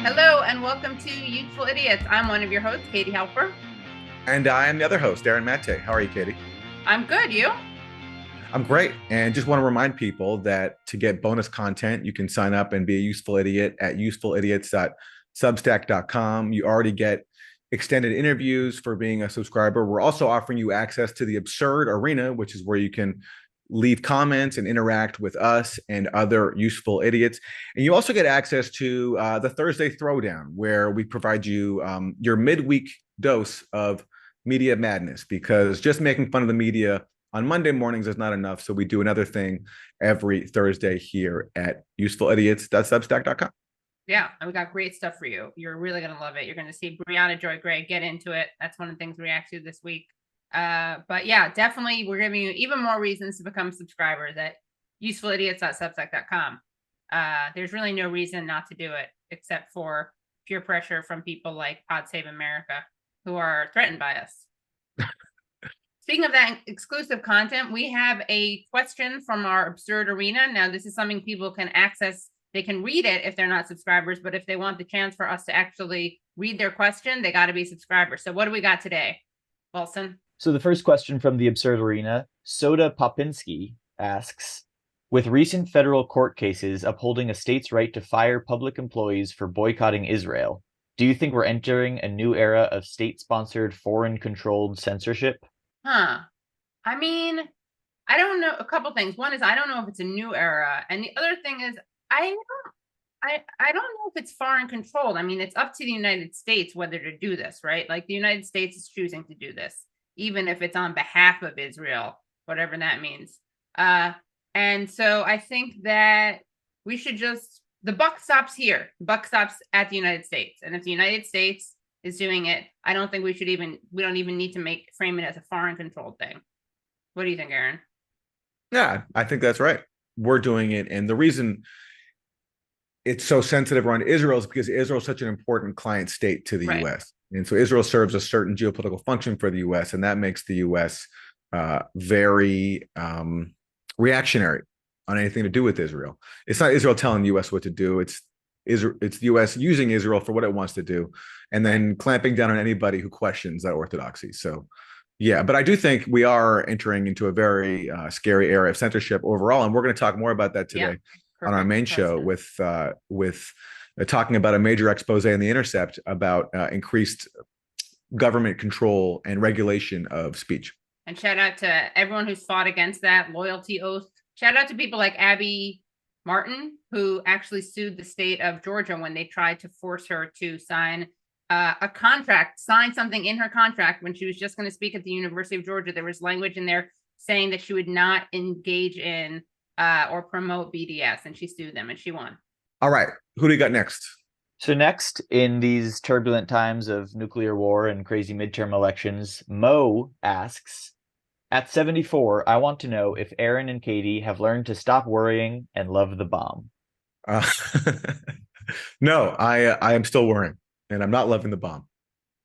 Hello and welcome to Youthful Idiots. I'm one of your hosts, Katie Helper. And I am the other host, Darren Matte. How are you, Katie? I'm good. You? I'm great. And just want to remind people that to get bonus content, you can sign up and be a useful idiot at usefulidiots.substack.com. You already get extended interviews for being a subscriber. We're also offering you access to the Absurd Arena, which is where you can leave comments and interact with us and other useful idiots. And you also get access to the Thursday Throwdown, where we provide you your midweek dose of media madness, because just making fun of the media on Monday mornings is not enough. So we do another thing every Thursday here at usefulidiots.substack.com. Yeah, and we got great stuff for you. You're really going to love it. You're going to see Brianna Joy Gray get into it. That's one of the things we react to this week. But yeah, definitely we're giving you even more reasons to become subscribers at usefulidiots.substack.com. There's really no reason not to do it except for peer pressure from people like Pod Save America who are threatened by us. Speaking of that exclusive content, we have a question from our Absurd Arena. Now, this is something people can access. They can read it if they're not subscribers, but if they want the chance for us to actually read their question, they got to be subscribers. So what do we got today, Wilson? So the first question from the Absurd Arena, Soda Popinski asks, with recent federal court cases upholding a state's right to fire public employees for boycotting Israel, do you think we're entering a new era of state-sponsored, foreign-controlled censorship? I mean, I don't know. A couple things. One is I don't know if it's a new era, and the other thing is I don't know if it's foreign controlled. I mean, it's up to the United States whether to do this, right? Like the United States is choosing to do this, even if it's on behalf of Israel, whatever that means. And so I think that we should the buck stops here. The buck stops at the United States. And if the United States is doing it, I don't think we don't even need to frame it as a foreign controlled thing. What do you think, Aaron? Yeah, I think that's right. We're doing it. And the reason it's so sensitive around Israel is because Israel is such an important client state to the US. And so Israel serves a certain geopolitical function for the US, and that makes the US very reactionary on anything to do with Israel. It's not Israel telling the US what to do. It's the US using Israel for what it wants to do, and then clamping down on anybody who questions that orthodoxy. So, yeah, but I do think we are entering into a very scary era of censorship overall, and we're going to talk more about that today on our main show with talking about a major expose in the Intercept about increased government control and regulation of speech. And shout out to everyone who's fought against that loyalty oath. Shout out to people like Abby Martin, who actually sued the state of Georgia when they tried to force her to sign sign something in her contract when she was just going to speak at the University of Georgia. There was language in there saying that she would not engage in or promote BDS, and she sued them and she won. All right. Who do you got next? So next, in these turbulent times of nuclear war and crazy midterm elections, Mo asks, at 74, I want to know if Aaron and Katie have learned to stop worrying and love the bomb. No, I am still worrying, and I'm not loving the bomb.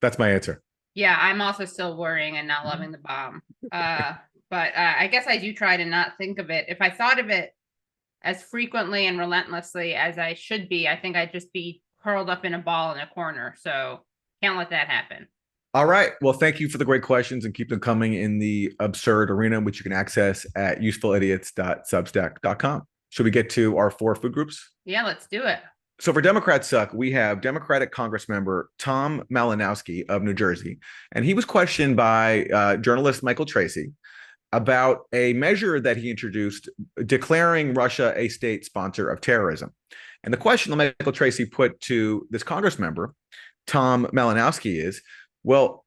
That's my answer. Yeah, I'm also still worrying and not loving the bomb. But I guess I do try to not think of it. If I thought of it as frequently and relentlessly as I should be, I think I'd just be curled up in a ball in a corner. So can't let that happen. All right. Well, thank you for the great questions, and keep them coming in the Absurd Arena, which you can access at usefulidiots.substack.com. Should we get to our 4 food groups? Yeah, let's do it. So for Democrats Suck, we have Democratic Congress member Tom Malinowski of New Jersey. And he was questioned by journalist Michael Tracy about a measure that he introduced declaring Russia a state sponsor of terrorism. And the question that Michael Tracy put to this Congress member, Tom Malinowski, is, well,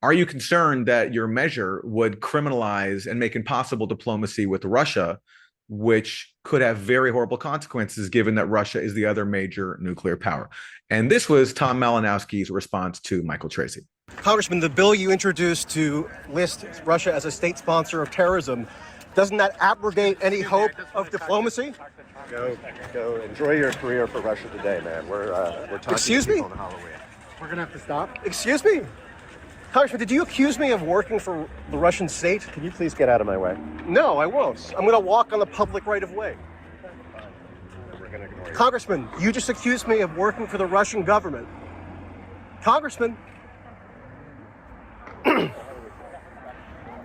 are you concerned that your measure would criminalize and make impossible diplomacy with Russia, which could have very horrible consequences given that Russia is the other major nuclear power? And this was Tom Malinowski's response to Michael Tracy. Congressman, the bill you introduced to list Russia as a state sponsor of terrorism, doesn't that abrogate any hope of diplomacy? Go enjoy your career for Russia Today, man. We're talking Excuse to me? people on Halloween. We're going to have to stop. Excuse me? Congressman, did you accuse me of working for the Russian state? Can you please get out of my way? No, I won't. I'm going to walk on the public right of way. We're going to ignore you. Congressman, you just accused me of working for the Russian government. Congressman,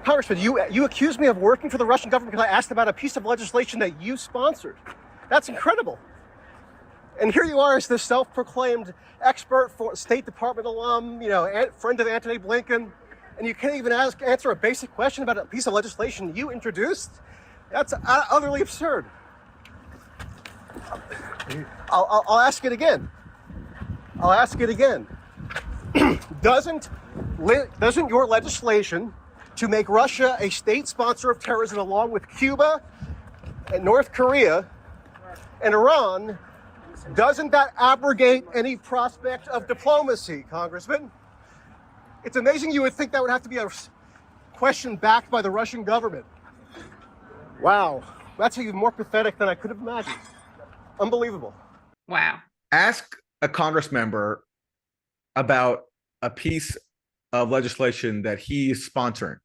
Congressman, you accused me of working for the Russian government because I asked about a piece of legislation that you sponsored. That's incredible. And here you are as this self-proclaimed expert, for State Department alum, friend of Antony Blinken, and you can't even answer a basic question about a piece of legislation you introduced? That's utterly absurd. I'll ask it again. Doesn't your legislation to make Russia a state sponsor of terrorism along with Cuba and North Korea and Iran, doesn't that abrogate any prospect of diplomacy, Congressman? It's amazing you would think that would have to be a question backed by the Russian government. Wow, that's even more pathetic than I could have imagined. Unbelievable. Wow. Ask a Congress member about a piece of legislation that he is sponsoring,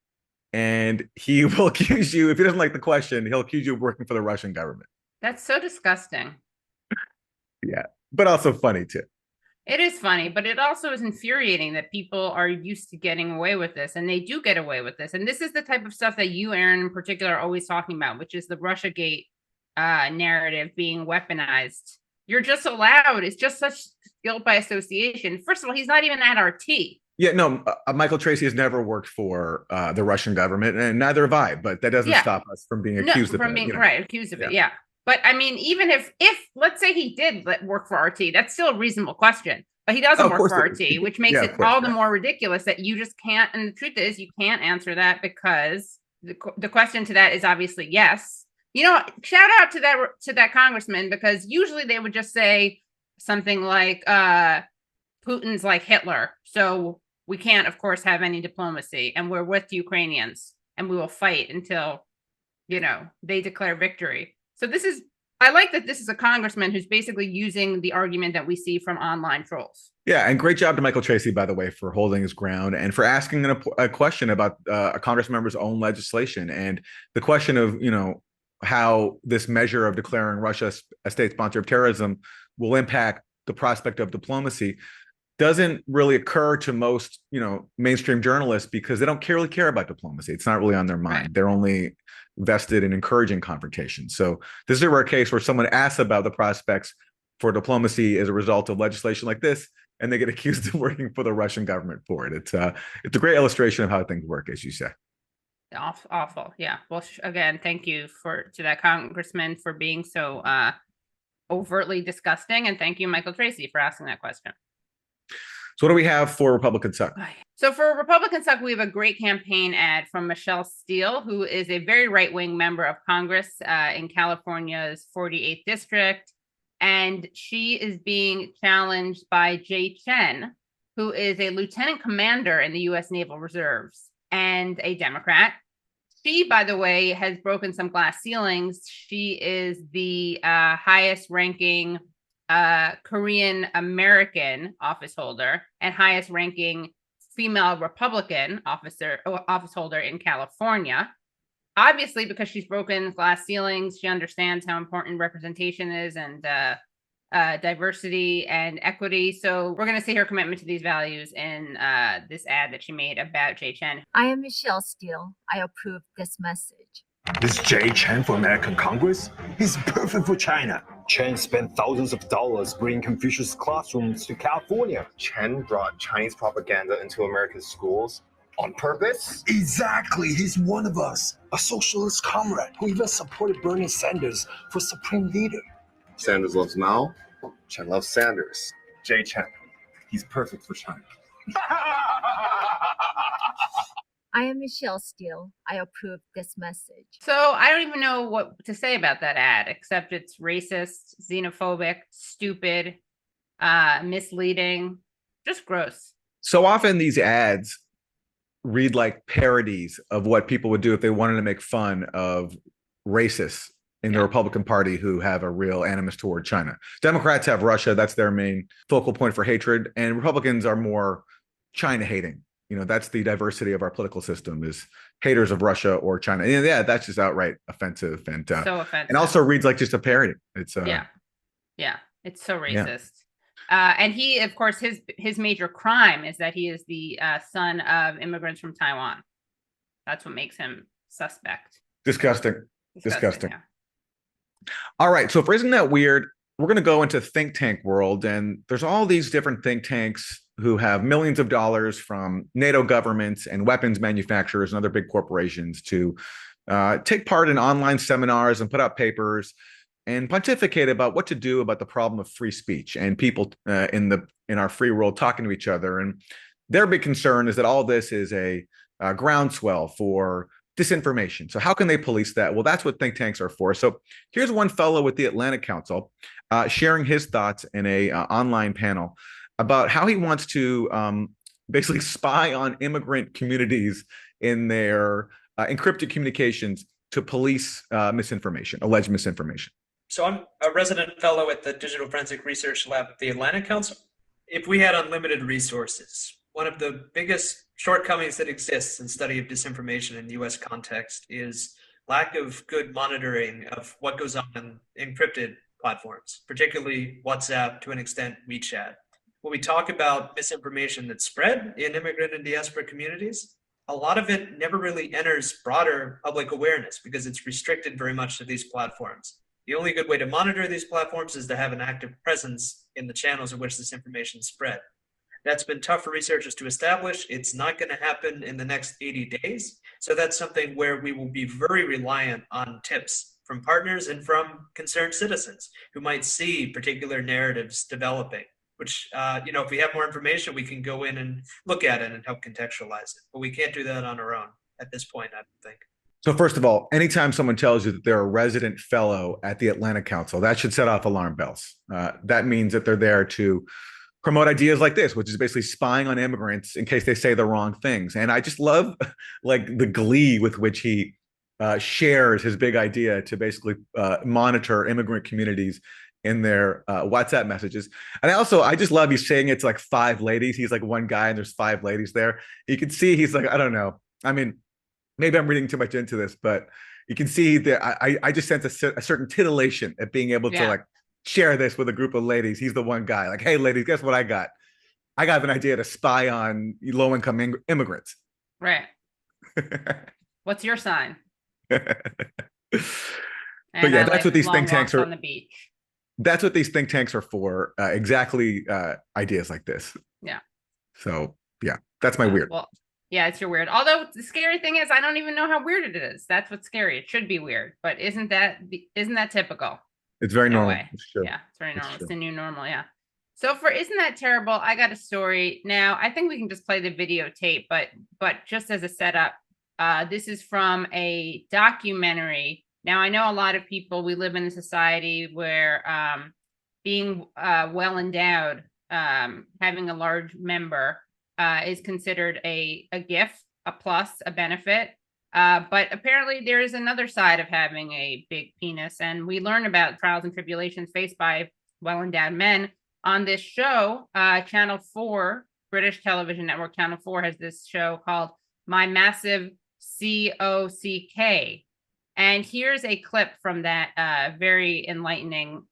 and he will accuse you, if he doesn't like the question, he'll accuse you of working for the Russian government. That's so disgusting. Yeah, but also funny too. It is funny, but it also is infuriating that people are used to getting away with this, and they do get away with this. And this is the type of stuff that you, Aaron, in particular, are always talking about, which is the Russiagate narrative being weaponized. You're just allowed. It's just such guilt by association. First of all, he's not even at RT. Yeah, no, Michael Tracy has never worked for the Russian government, and neither have I, but that doesn't stop us from being accused of it. Right, accused of it, yeah. But I mean, even if let's say he did work for RT, that's still a reasonable question. But he doesn't work for RT, which makes it all the more ridiculous that you just can't. And the truth is, you can't answer that because the question to that is obviously yes. Shout out to that congressman, because usually they would just say something like Putin's like Hitler, so we can't, of course, have any diplomacy, and we're with the Ukrainians, and we will fight until they declare victory. So I like that this is a congressman who's basically using the argument that we see from online trolls. Yeah, and great job to Michael Tracy, by the way, for holding his ground and for asking a question about a Congress member's own legislation, and the question of how this measure of declaring Russia a state sponsor of terrorism will impact the prospect of diplomacy doesn't really occur to most mainstream journalists, because they don't really care about diplomacy. It's not really on their mind. Right. They're only vested in encouraging confrontation. So this is a rare case where someone asks about the prospects for diplomacy as a result of legislation like this, and they get accused of working for the Russian government for it. It's a great illustration of how things work, as you say. Awful. Yeah. Well, again, thank you to that congressman for being so overtly disgusting, and thank you, Michael Tracy, for asking that question. So what do we have for Republican Suck? So for Republican Suck, we have a great campaign ad from Michelle Steele, who is a very right-wing member of Congress in California's 48th district. And she is being challenged by Jay Chen, who is a lieutenant commander in the U.S. Naval Reserves and a Democrat. She, by the way, has broken some glass ceilings. She is the highest ranking Korean American office holder and highest ranking female Republican office holder in California. Obviously, because she's broken glass ceilings, she understands how important representation is and diversity and equity. So we're going to see her commitment to these values in this ad that she made about Jay Chen. I am Michelle Steele. I approve this message. This Jay Chen for American Congress? He's perfect for China. Chen spent thousands of dollars bringing Confucius classrooms to California. Chen brought Chinese propaganda into American schools on purpose? Exactly. He's one of us. A socialist comrade who even supported Bernie Sanders for supreme leader. Sanders loves Mao. Chen loves Sanders. Jay Chen. He's perfect for China. I am Michelle Steele. I approve this message. So I don't even know what to say about that ad, except it's racist, xenophobic, stupid, misleading, just gross. So often these ads read like parodies of what people would do if they wanted to make fun of racists in the Republican Party who have a real animus toward China. Democrats have Russia. That's their main focal point for hatred. And Republicans are more China hating. That's the diversity of our political system, is haters of Russia or China. And yeah, that's just outright offensive and so offensive. And also reads like just a parody. It's Yeah, it's so Yeah. racist. And he, of course, his major crime is that he is the son of immigrants from Taiwan. That's what makes him suspect. Disgusting. Yeah. All right. So for Isn't That Weird, we're going to go into think tank world, and there's all these different think tanks who have millions of dollars from NATO governments and weapons manufacturers and other big corporations to take part in online seminars and put out papers and pontificate about what to do about the problem of free speech and people in our free world talking to each other. And their big concern is that all this is a groundswell for disinformation. So how can they police that? Well, that's what think tanks are for. So here's one fellow with the Atlantic Council sharing his thoughts in a online panel about how he wants to basically spy on immigrant communities in their encrypted communications to police misinformation, alleged misinformation. So I'm a resident fellow at the Digital Forensic Research Lab at the Atlantic Council. If we had unlimited resources, one of the biggest shortcomings that exists in study of disinformation in the US context is lack of good monitoring of what goes on in encrypted platforms, particularly WhatsApp, to an extent WeChat. When we talk about misinformation that's spread in immigrant and diaspora communities, a lot of it never really enters broader public awareness because it's restricted very much to these platforms. The only good way to monitor these platforms is to have an active presence in the channels in which this information is spread. That's been tough for researchers to establish. It's not going to happen in the next 80 days. So that's something where we will be very reliant on tips from partners and from concerned citizens who might see particular narratives developing, which, if we have more information, we can go in and look at it and help contextualize it. But we can't do that on our own at this point, I don't think. So first of all, anytime someone tells you that they're a resident fellow at the Atlantic Council, that should set off alarm bells. That means that they're there to promote ideas like this, which is basically spying on immigrants in case they say the wrong things. And I just love like the glee with which he shares his big idea to basically monitor immigrant communities in their WhatsApp messages. And I just love he's saying it's like 5 ladies. He's like one guy and there's 5 ladies there. You can see he's like, I don't know. I mean, maybe I'm reading too much into this, but you can see that I just sense a certain titillation at being able to like share this with a group of ladies. He's the one guy like, hey, ladies, guess what I got? I got an idea to spy on low-income immigrants. Right. What's your sign? But yeah, that's what these think tanks are. On the beach. That's what these think tanks are for. Exactly. Ideas like this. Yeah. So yeah, that's my weird. Well, yeah, it's your weird. Although the scary thing is, I don't even know how weird it is. That's what's scary. It should be weird, but isn't that typical? It's very normal. It's true. Yeah, it's very normal. It's the new normal. Yeah. So for Isn't That Terrible? I got a story. Now, I think we can just play the videotape, but just as a setup, this is from a documentary. Now, I know a lot of people, we live in a society where being well endowed, having a large member is considered a gift, a plus, a benefit. But apparently there is another side of having a big penis. And we learn about trials and tribulations faced by well-endowed men on this show. Channel 4, British television network, Channel 4 has this show called My Massive COCK. And here's a clip from that very enlightening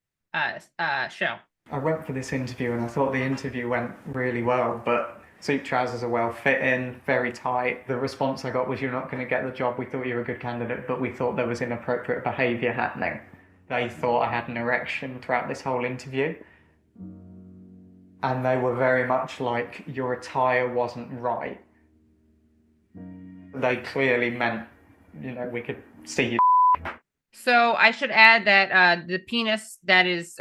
show. I went for this interview and I thought the interview went really well, but suit trousers are well fitting, very tight. The response I got was, you're not going to get the job. We thought you were a good candidate, but we thought there was inappropriate behaviour happening. They thought I had an erection throughout this whole interview. And they were very much like, your attire wasn't right. They clearly meant, we could see you. So I should add that the penis that is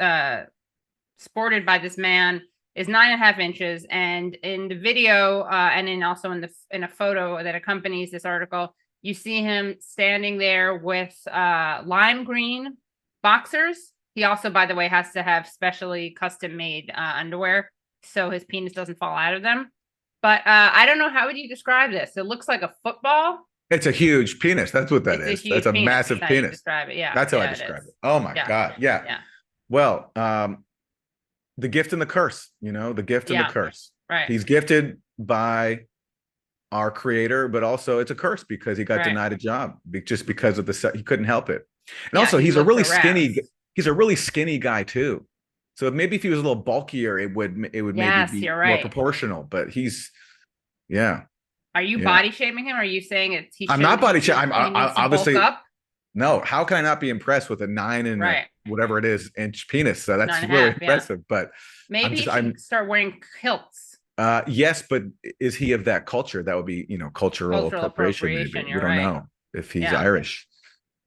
sported by this man is 9.5 inches, and in the video and also in a photo that accompanies this article, you see him standing there with lime green boxers. He also, by the way, has to have specially custom made underwear so his penis doesn't fall out of them. But I don't know, how would you describe this? It looks like a football. It's a huge penis. That's what that is. That's a massive penis. Describe it. Yeah, that's how I describe it. Oh my God. Yeah. Well, the gift and the curse, the gift and the curse. Right. He's gifted by our creator, but also it's a curse because he got denied a job just because of he couldn't help it. And also he's a really skinny guy too. So maybe if he was a little bulkier, it would Yes, maybe be you're more right. proportional. But yeah. Are you Yeah. body shaming him? Or are you saying it's I'm not body shaming. I'm he needs to obviously bulk up? no. How can I not be impressed with a 9 and Right. whatever it is inch penis? So that's 9.5, really yeah. impressive. But Maybe he should start wearing kilts. yes, but is he of that culture? That would be, cultural appropriation. Maybe. You're We don't right. know if he's Yeah. Irish.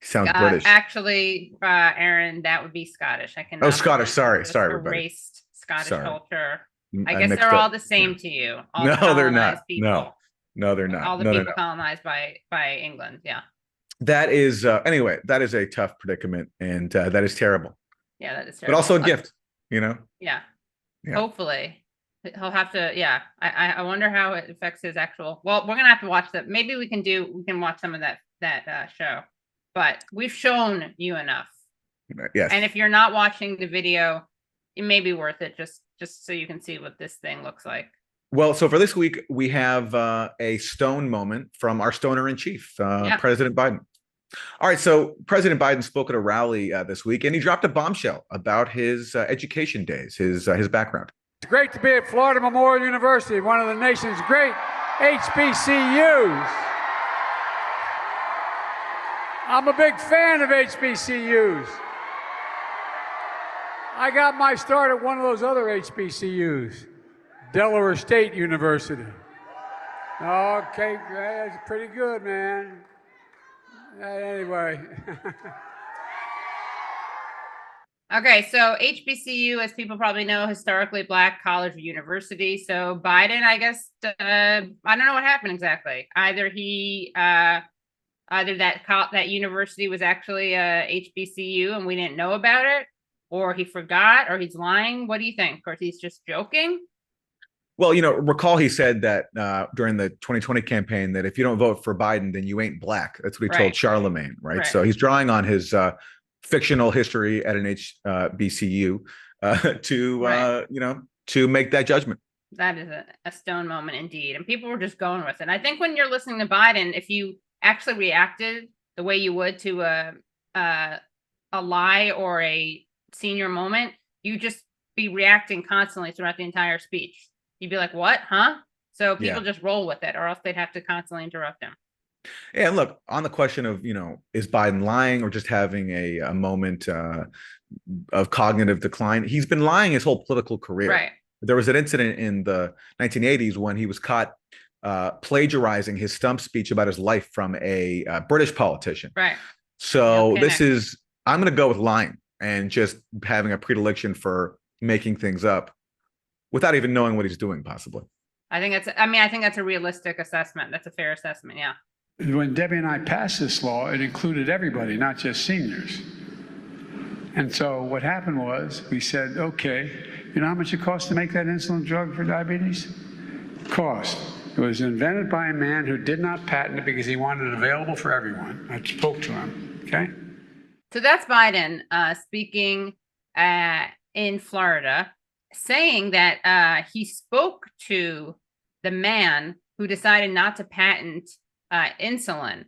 He sounds British. Actually, Aaron, that would be Scottish. I can. Oh, Scottish. Sorry, everybody. Erased Scottish Sorry. culture. I I guess mixed they're all up. the same to you. All No, the they're not. colonized people. No, they're not. All the No, people colonized by England. Yeah. That is anyway. That is a tough predicament, and that is terrible. Yeah, that is But terrible. also a gift. Yeah. Yeah. Hopefully, he'll have to. Yeah. I wonder how it affects his actual. Well, we're gonna have to watch that. Maybe we can watch some of that show. But we've shown you enough. Yes. And if you're not watching the video, it may be worth it just so you can see what this thing looks like. Well, so for this week, we have a stone moment from our stoner in chief, President Biden. All right. So President Biden spoke at a rally this week, and he dropped a bombshell about his education days, his background. It's great to be at Florida Memorial University, one of the nation's great HBCUs. I'm a big fan of HBCUs. I got my start at one of those other HBCUs, Delaware State University. Okay, that's pretty good, man. Anyway. Okay, so HBCU, as people probably know, historically Black college or university. So Biden, I guess, I don't know what happened exactly. Either that university was actually a HBCU and we didn't know about it, or he forgot, or he's lying. What do you think? Or he's just joking? Well, recall he said that during the 2020 campaign that if you don't vote for Biden, then you ain't Black. That's what he told Charlemagne, right? So he's drawing on his fictional history at an HBCU to make that judgment. That is a stone moment indeed. And people were just going with it. I think when you're listening to Biden, if you actually reacted the way you would to a lie or a senior moment, you just be reacting constantly throughout the entire speech. You'd be like, what? Huh? So people just roll with it, or else they'd have to constantly interrupt him. Yeah, and look, on the question of, is Biden lying or just having a moment of cognitive decline? He's been lying his whole political career. Right. There was an incident in the 1980s when he was caught plagiarizing his stump speech about his life from a British politician. Right. So I'm going to go with lying and just having a predilection for making things up without even knowing what he's doing, possibly. I think that's a realistic assessment. That's a fair assessment. Yeah. When Debbie and I passed this law, it included everybody, not just seniors. And so what happened was we said, okay, you know how much it costs to make that insulin drug for diabetes? Cost. It was invented by a man who did not patent it because he wanted it available for everyone. I spoke to him, okay? So that's Biden speaking in Florida, saying that he spoke to the man who decided not to patent insulin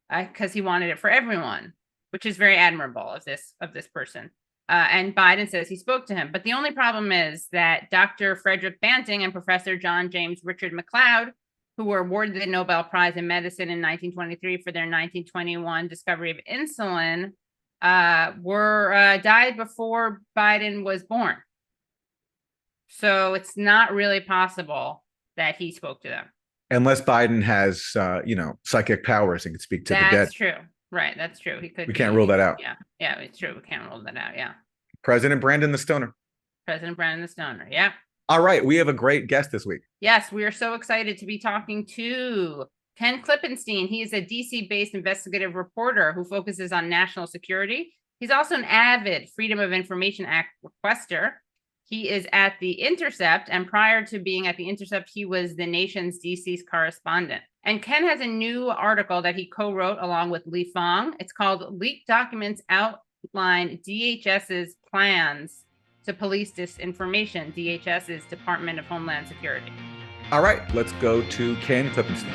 because he wanted it for everyone, which is very admirable of this person. And Biden says he spoke to him. But the only problem is that Dr. Frederick Banting and Professor John James Richard McLeod, who were awarded the Nobel Prize in Medicine in 1923 for their 1921 discovery of insulin, died before Biden was born. So it's not really possible that he spoke to them. Unless Biden has, psychic powers and can speak to the dead. That's true. Right. That's true. He could. We can't rule that out. Yeah. Yeah, it's true. We can't rule that out. Yeah. President Brandon the Stoner. President Brandon the Stoner. Yeah. All right. We have a great guest this week. Yes. We are so excited to be talking to Ken Klippenstein. He is a DC-based investigative reporter who focuses on national security. He's also an avid Freedom of Information Act requester. He is at the Intercept, and prior to being at the Intercept, he was the nation's DC's correspondent. And Ken has a new article that he co-wrote along with Lee Fang. It's called Leaked Documents Outline DHS's Plans to Police Disinformation. DHS is Department of Homeland Security. All right, let's go to Ken Klippenstein.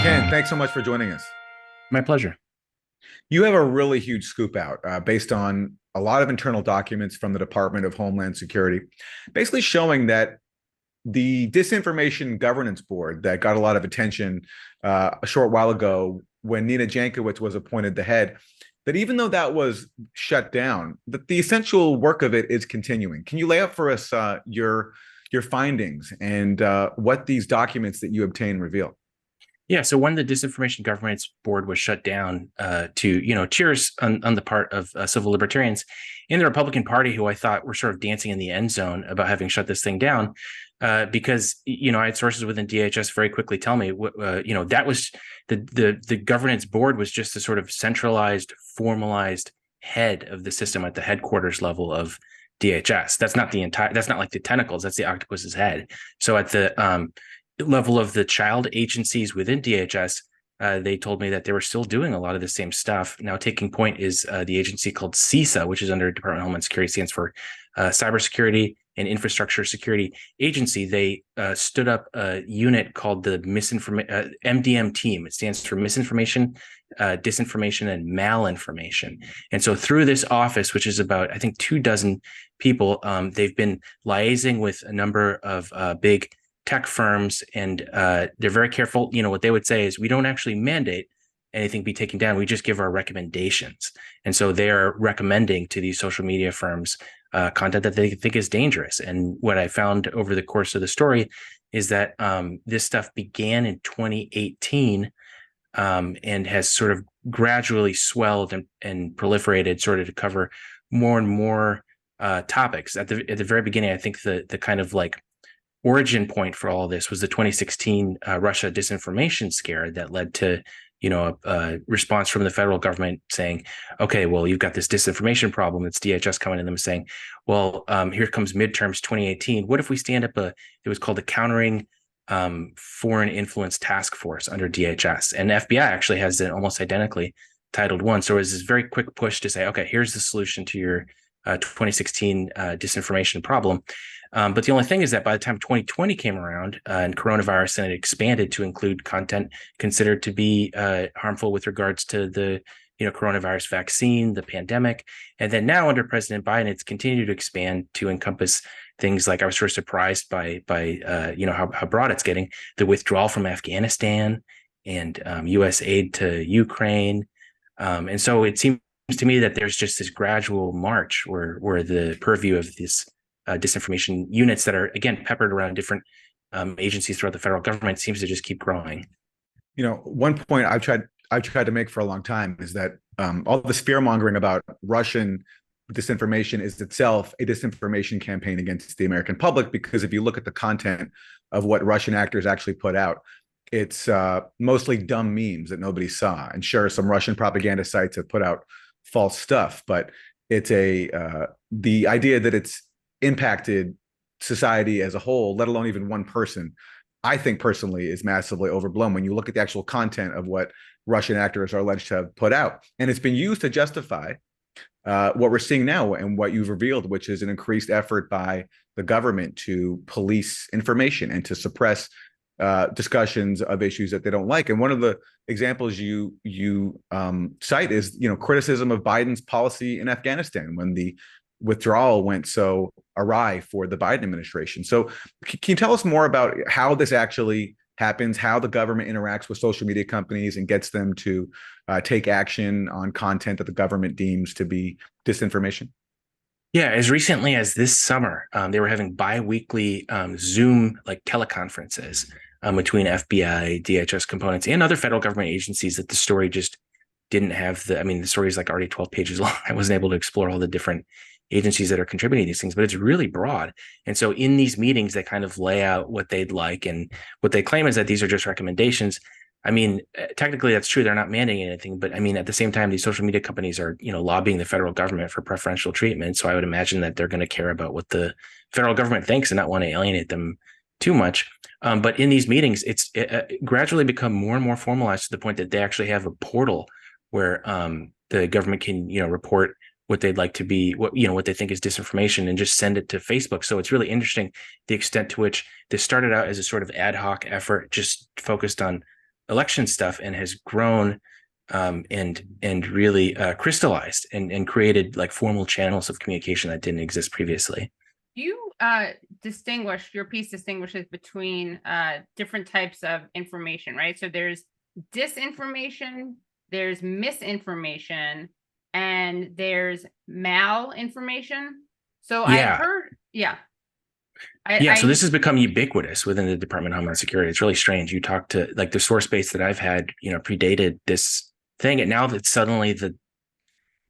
Ken, thanks so much for joining us. My pleasure. You have a really huge scoop out based on a lot of internal documents from the Department of Homeland Security, basically showing that the Disinformation Governance Board that got a lot of attention a short while ago when Nina Jankowicz was appointed the head, that even though that was shut down, that the essential work of it is continuing. Can you lay out for us your findings and what these documents that you obtain reveal? Yeah, so when the Disinformation Governance Board was shut down to, cheers on the part of civil libertarians in the Republican Party, who I thought were sort of dancing in the end zone about having shut this thing down, because, I had sources within DHS very quickly tell me, that was the governance board was just a sort of centralized, formalized head of the system at the headquarters level of DHS. That's not like the tentacles, that's the octopus's head. So at the level of the child agencies within DHS, they told me that they were still doing a lot of the same stuff. Now, taking point is the agency called CISA, which is under Department of Homeland Security, stands for Cybersecurity and Infrastructure Security Agency. They stood up a unit called the MDM team. It stands for Misinformation, Disinformation, and Malinformation. And so through this office, which is about, I think, 24 people, they've been liaising with a number of big tech firms, and they're very careful. What they would say is, we don't actually mandate anything be taken down. We just give our recommendations. And so they are recommending to these social media firms content that they think is dangerous. And what I found over the course of the story is that this stuff began in 2018 and has sort of gradually swelled and proliferated, sort of to cover more and more topics. At the very beginning, I think the kind of like origin point for all of this was the 2016 Russia disinformation scare that led to, a response from the federal government saying, okay, well, you've got this disinformation problem. It's DHS coming to them saying, well, here comes midterms 2018. What if we stand up it was called the Countering Foreign Influence Task Force under DHS, and FBI actually has an almost identically titled one. So it was this very quick push to say, okay, here's the solution to your 2016 disinformation problem. But the only thing is that by the time 2020 came around and coronavirus, and it expanded to include content considered to be harmful with regards to the coronavirus vaccine, the pandemic, and then now under President Biden, it's continued to expand to encompass things like, I was sort of surprised by how broad it's getting, the withdrawal from Afghanistan and U.S. aid to Ukraine, and so it seems to me that there's just this gradual march where the purview of this disinformation units that are, again, peppered around different agencies throughout the federal government seems to just keep growing. One point I've tried to make for a long time is that all this fear mongering about Russian disinformation is itself a disinformation campaign against the American public, because if you look at the content of what Russian actors actually put out, it's mostly dumb memes that nobody saw. And sure, some Russian propaganda sites have put out false stuff, but it's the idea that it's impacted society as a whole, let alone even one person, I think personally is massively overblown when you look at the actual content of what Russian actors are alleged to have put out. And it's been used to justify what we're seeing now and what you've revealed, which is an increased effort by the government to police information and to suppress discussions of issues that they don't like. And one of the examples you cite is criticism of Biden's policy in Afghanistan when the withdrawal went so awry for the Biden administration. So can you tell us more about how this actually happens, how the government interacts with social media companies and gets them to take action on content that the government deems to be disinformation? Yeah, as recently as this summer, they were having bi-weekly Zoom teleconferences between FBI, DHS components, and other federal government agencies that the story just didn't have the story is already 12 pages long. I wasn't able to explore all the different agencies that are contributing to these things, but it's really broad. And so in these meetings, they kind of lay out what they'd like, and what they claim is that these are just recommendations. Technically that's true. They're not mandating anything, but at the same time, these social media companies are, lobbying the federal government for preferential treatment. So I would imagine that they're going to care about what the federal government thinks and not want to alienate them too much. But in these meetings, it's gradually become more and more formalized to the point that they actually have a portal where the government can, report what they'd like to be, what they think is disinformation, and just send it to Facebook. So it's really interesting the extent to which this started out as a sort of ad hoc effort, just focused on election stuff, and has grown and really crystallized and created like formal channels of communication that didn't exist previously. You your piece distinguishes between different types of information, right? So there's disinformation, there's misinformation, and there's malinformation. So I heard, so this has become ubiquitous within the Department of Homeland Security. It's really strange. You talk to like the source base that I've had, predated this thing, and now that suddenly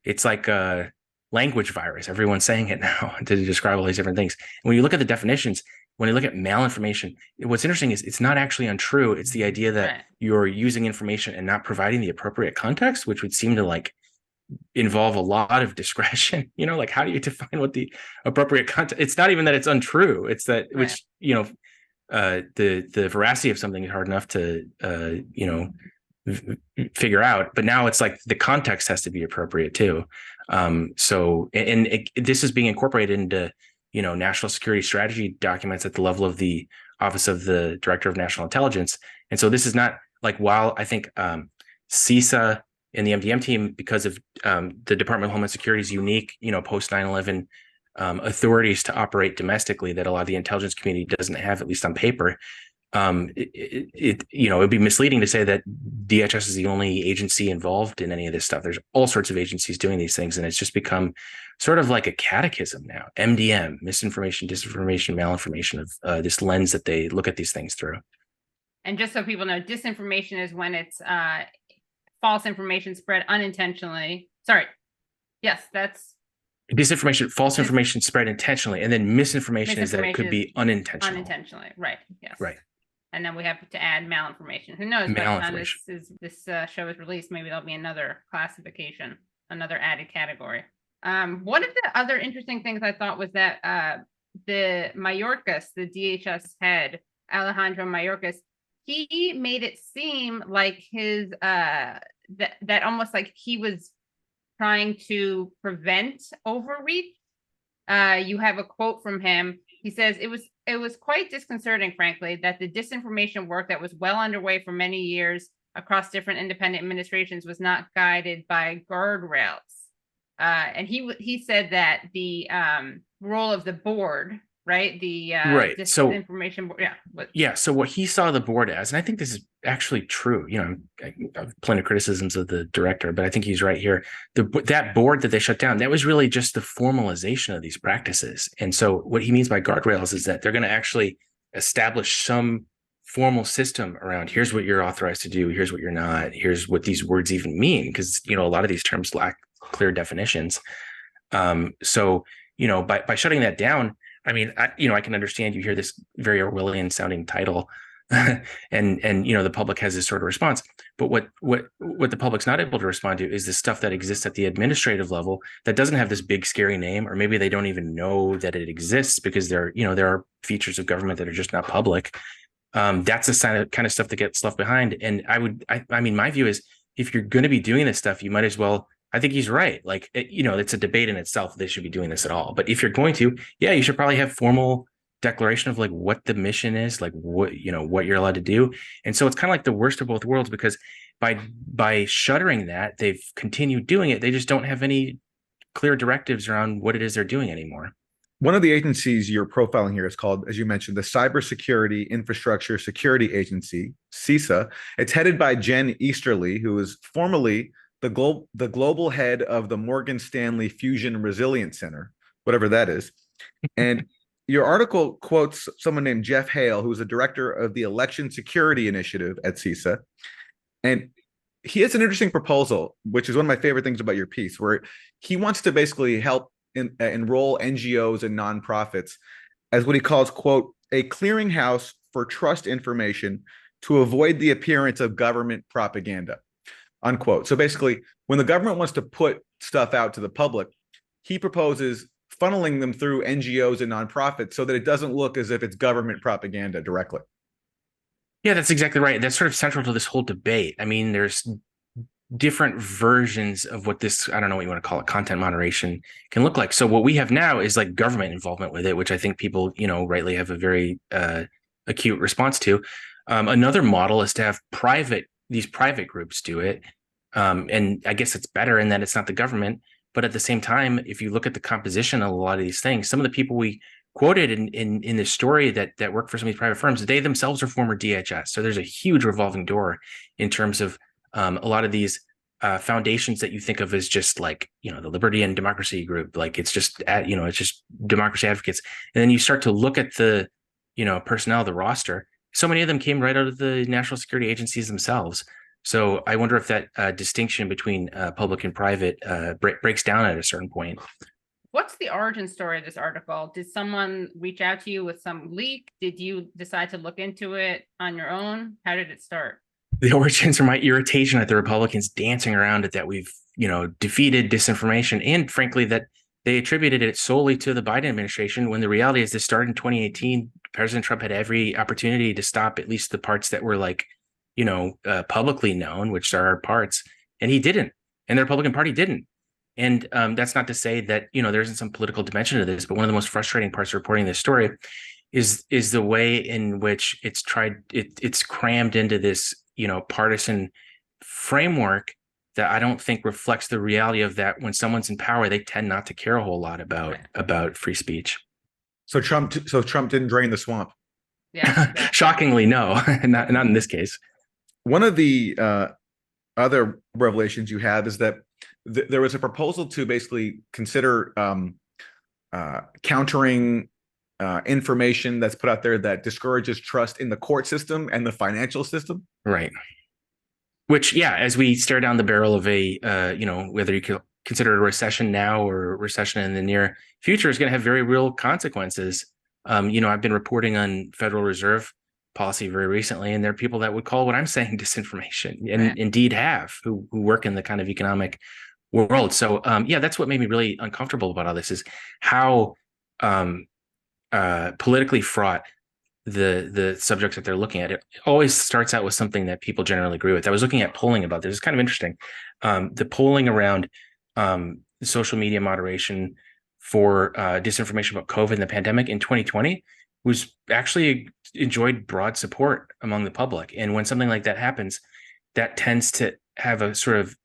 it's like a language virus. Everyone's saying it now to describe all these different things. And when you look at the definitions, when you look at malinformation, what's interesting is it's not actually untrue. It's the idea that you're using information and not providing the appropriate context, which would seem to like involve a lot of discretion. Like how do you define what the appropriate context? It's not even that it's untrue. It's that which the veracity of something is hard enough to figure out, but now it's like the context has to be appropriate too. This is being incorporated into national security strategy documents at the level of the Office of the Director of National Intelligence. And so this is not like, while I think CISA and the MDM team, because of the Department of Homeland Security's unique post 9/11 authorities to operate domestically that a lot of the intelligence community doesn't have, at least on paper, it would be misleading to say that DHS is the only agency involved in any of this stuff. There's all sorts of agencies doing these things, and it's just become sort of like a catechism now. MDM, misinformation, disinformation, malinformation, of this lens that they look at these things through. And just so people know, disinformation is when it's false information spread unintentionally. Sorry. Yes, that's disinformation, false information spread intentionally, and then misinformation is that it could be unintentional. Unintentionally, right? Yes. Right. And then we have to add malinformation. Who knows? By the time this show is released, maybe there'll be another classification, another added category. One of the other interesting things I thought was that the Mayorkas, the DHS head, Alejandro Mayorkas, he made it seem like his that almost like he was trying to prevent overreach. You have a quote from him. He says, it was quite disconcerting, frankly, that the disinformation work that was well underway for many years across different independent administrations was not guided by guardrails. And he said that the role of the board, right? The disinformation board. Yeah. So what he saw the board as, and I think this is actually true, I have plenty of criticisms of the director, but I think he's right here. That board that they shut down, that was really just the formalization of these practices. And so what he means by guardrails is that they're going to actually establish some formal system around, here's what you're authorized to do, here's what you're not, here's what these words even mean, because a lot of these terms lack clear definitions. So by shutting that down, I mean, I can understand you hear this very Orwellian sounding title, and the public has this sort of response. But what the public's not able to respond to is the stuff that exists at the administrative level that doesn't have this big scary name, or maybe they don't even know that it exists because there are features of government that are just not public. That's the kind of stuff that gets left behind. And I mean, my view is, if you're going to be doing this stuff, you might as well. I think he's right. Like, it's a debate in itself. They should be doing this at all. But if you're going to, you should probably have formal declaration of like what the mission is, like what you're allowed to do. And so it's kind of like the worst of both worlds, because by shuttering that, they've continued doing it. They just don't have any clear directives around what it is they're doing anymore. One of the agencies you're profiling here is called, as you mentioned, the Cybersecurity Infrastructure Security Agency, CISA. It's headed by Jen Easterly, who is formerly the global head of the Morgan Stanley Fusion Resilience Center, whatever that is. And your article quotes someone named Jeff Hale, who is the director of the Election Security Initiative at CISA. And he has an interesting proposal, which is one of my favorite things about your piece, where he wants to basically help enroll NGOs and nonprofits as what he calls, quote, a clearinghouse for trust information to avoid the appearance of government propaganda, unquote. So basically, when the government wants to put stuff out to the public, he proposes funneling them through NGOs and nonprofits so that it doesn't look as if it's government propaganda directly. Yeah, that's exactly right. That's sort of central to this whole debate. I mean, there's different versions of what this, I don't know what you want to call it, content moderation can look like. So what we have now is like government involvement with it, which I think people, rightly have a very acute response to. Another model is to have these private groups do it. And I guess it's better in that it's not the government. But at the same time, if you look at the composition of a lot of these things, some of the people we quoted in this story that work for some of these private firms, they themselves are former DHS. So there's a huge revolving door in terms of a lot of these foundations that you think of as just like, the Liberty and Democracy Group, like it's just democracy advocates. And then you start to look at the, personnel, the roster. So many of them came right out of the national security agencies themselves. So I wonder if that distinction between public and private breaks down at a certain point. What's the origin story of this article? Did someone reach out to you with some leak? Did you decide to look into it on your own? How did it start? The origins are my irritation at the Republicans dancing around it, that we've, defeated disinformation, and frankly, that they attributed it solely to the Biden administration, when the reality is this started in 2018. President Trump had every opportunity to stop at least the parts that were like, publicly known, which are our parts, and he didn't, and the Republican Party didn't. And that's not to say that, there isn't some political dimension to this, but one of the most frustrating parts of reporting this story is the way in which it's crammed into this, partisan framework that I don't think reflects the reality of that. When someone's in power, they tend not to care a whole lot about free speech. So Trump didn't drain the swamp. Yeah, exactly. Shockingly, no, not in this case. One of the other revelations you have is that there was a proposal to basically consider countering information that's put out there that discourages trust in the court system and the financial system. Right. Which, as we stare down the barrel of a, whether you could consider a recession now or a recession in the near future, is going to have very real consequences. I've been reporting on Federal Reserve policy very recently, and there are people that would call what I'm saying disinformation, and indeed have, who work in the kind of economic world. So, that's what made me really uncomfortable about all this, is how politically fraught the subjects that they're looking at. It always starts out with something that people generally agree with. I was looking at polling about this. It's kind of interesting. The polling around social media moderation for disinformation about COVID and the pandemic in 2020 was actually enjoyed broad support among the public. And when something like that happens, that tends to have a sort of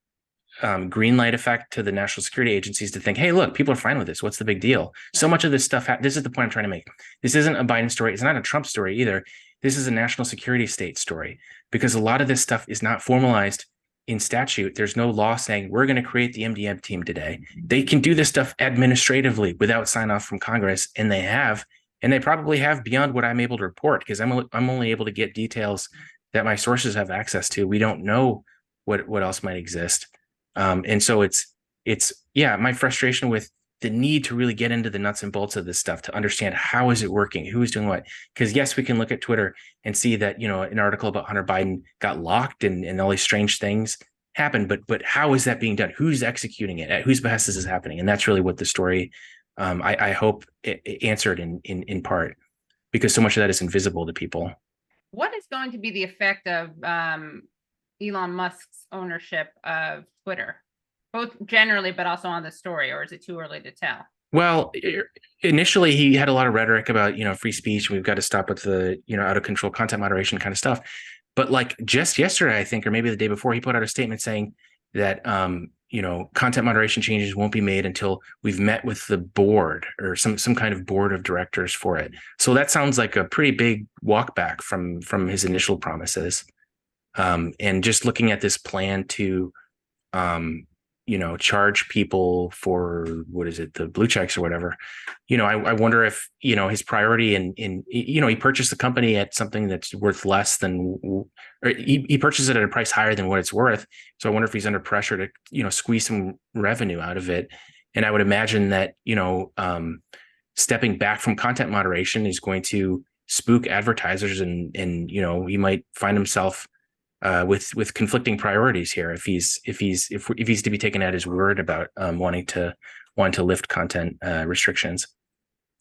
green light effect to the national security agencies to think, hey, look, people are fine with this. What's the big deal? So much of this stuff, this is the point I'm trying to make. This isn't a Biden story. It's not a Trump story either. This is a national security state story, because a lot of this stuff is not formalized in statute. There's no law saying we're going to create the MDM team today. They can do this stuff administratively without sign off from Congress, and they have, and they probably have beyond what I'm able to report, because I'm only able to get details that my sources have access to. We don't know what else might exist. And so it's my frustration with the need to really get into the nuts and bolts of this stuff to understand how is it working, who is doing what. Because yes, we can look at Twitter and see that, an article about Hunter Biden got locked and all these strange things happened, but how is that being done? Who's executing it? At whose behest is this happening? And that's really what the story, I hope it answered in part, because so much of that is invisible to people. What is going to be the effect of Elon Musk's ownership of Twitter, both generally, but also on the story, or is it too early to tell? Well, initially he had a lot of rhetoric about, free speech. We've got to stop with the, out of control content moderation kind of stuff. But like just yesterday, I think, or maybe the day before, he put out a statement saying that, content moderation changes won't be made until we've met with the board or some kind of board of directors for it. So that sounds like a pretty big walk back from his initial promises. And just looking at this plan to, charge people for, the blue checks or whatever, I wonder if, his priority in he purchased the company at something that's worth less than, or he purchased it at a price higher than what it's worth. So I wonder if he's under pressure to, squeeze some revenue out of it. And I would imagine that, stepping back from content moderation is going to spook advertisers, and he might find himself with conflicting priorities here if he's to be taken at his word about wanting to lift content restrictions.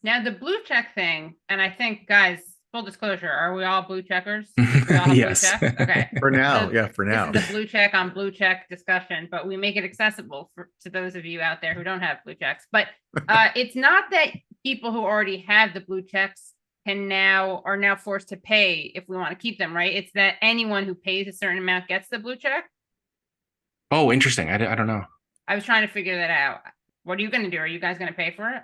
Now the blue check thing, and I think, guys, full disclosure, are we all blue checkers? Yes. Blue check? Okay. For now, So for now. This is a blue check on blue check discussion, but we make it accessible to those of you out there who don't have blue checks. But it's not that people who already have the blue checks are now forced to pay if we want to keep them, right? It's that anyone who pays a certain amount gets the blue check. Oh, interesting. I don't know. I was trying to figure that out. What are you going to do? Are you guys going to pay for it?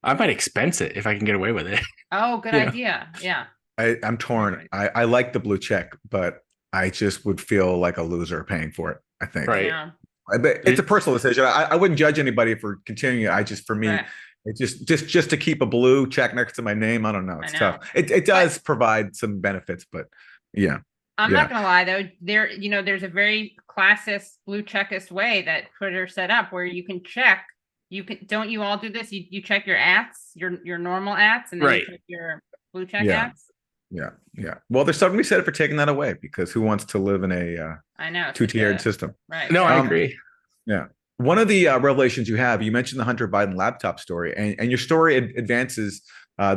I might expense it if I can get away with it. Oh, good idea. Yeah. I'm torn. I like the blue check, but I just would feel like a loser paying for it, I think. Right. Yeah. But it's a personal decision. I wouldn't judge anybody for continuing it. For me, Right. it's just to keep a blue check next to my name. I don't know. It's tough. It does provide some benefits, but yeah. I'm not gonna lie though, there's a very classist blue checkist way that Twitter set up where you can check. Don't you all do this? You check your ats, your normal ats, and then you check your blue check ats. Yeah. Well, there's something to be said for taking that away, because who wants to live in a I know two-tiered system? Right. No, I agree. Yeah. One of the revelations you mentioned the Hunter Biden laptop story, and your story advances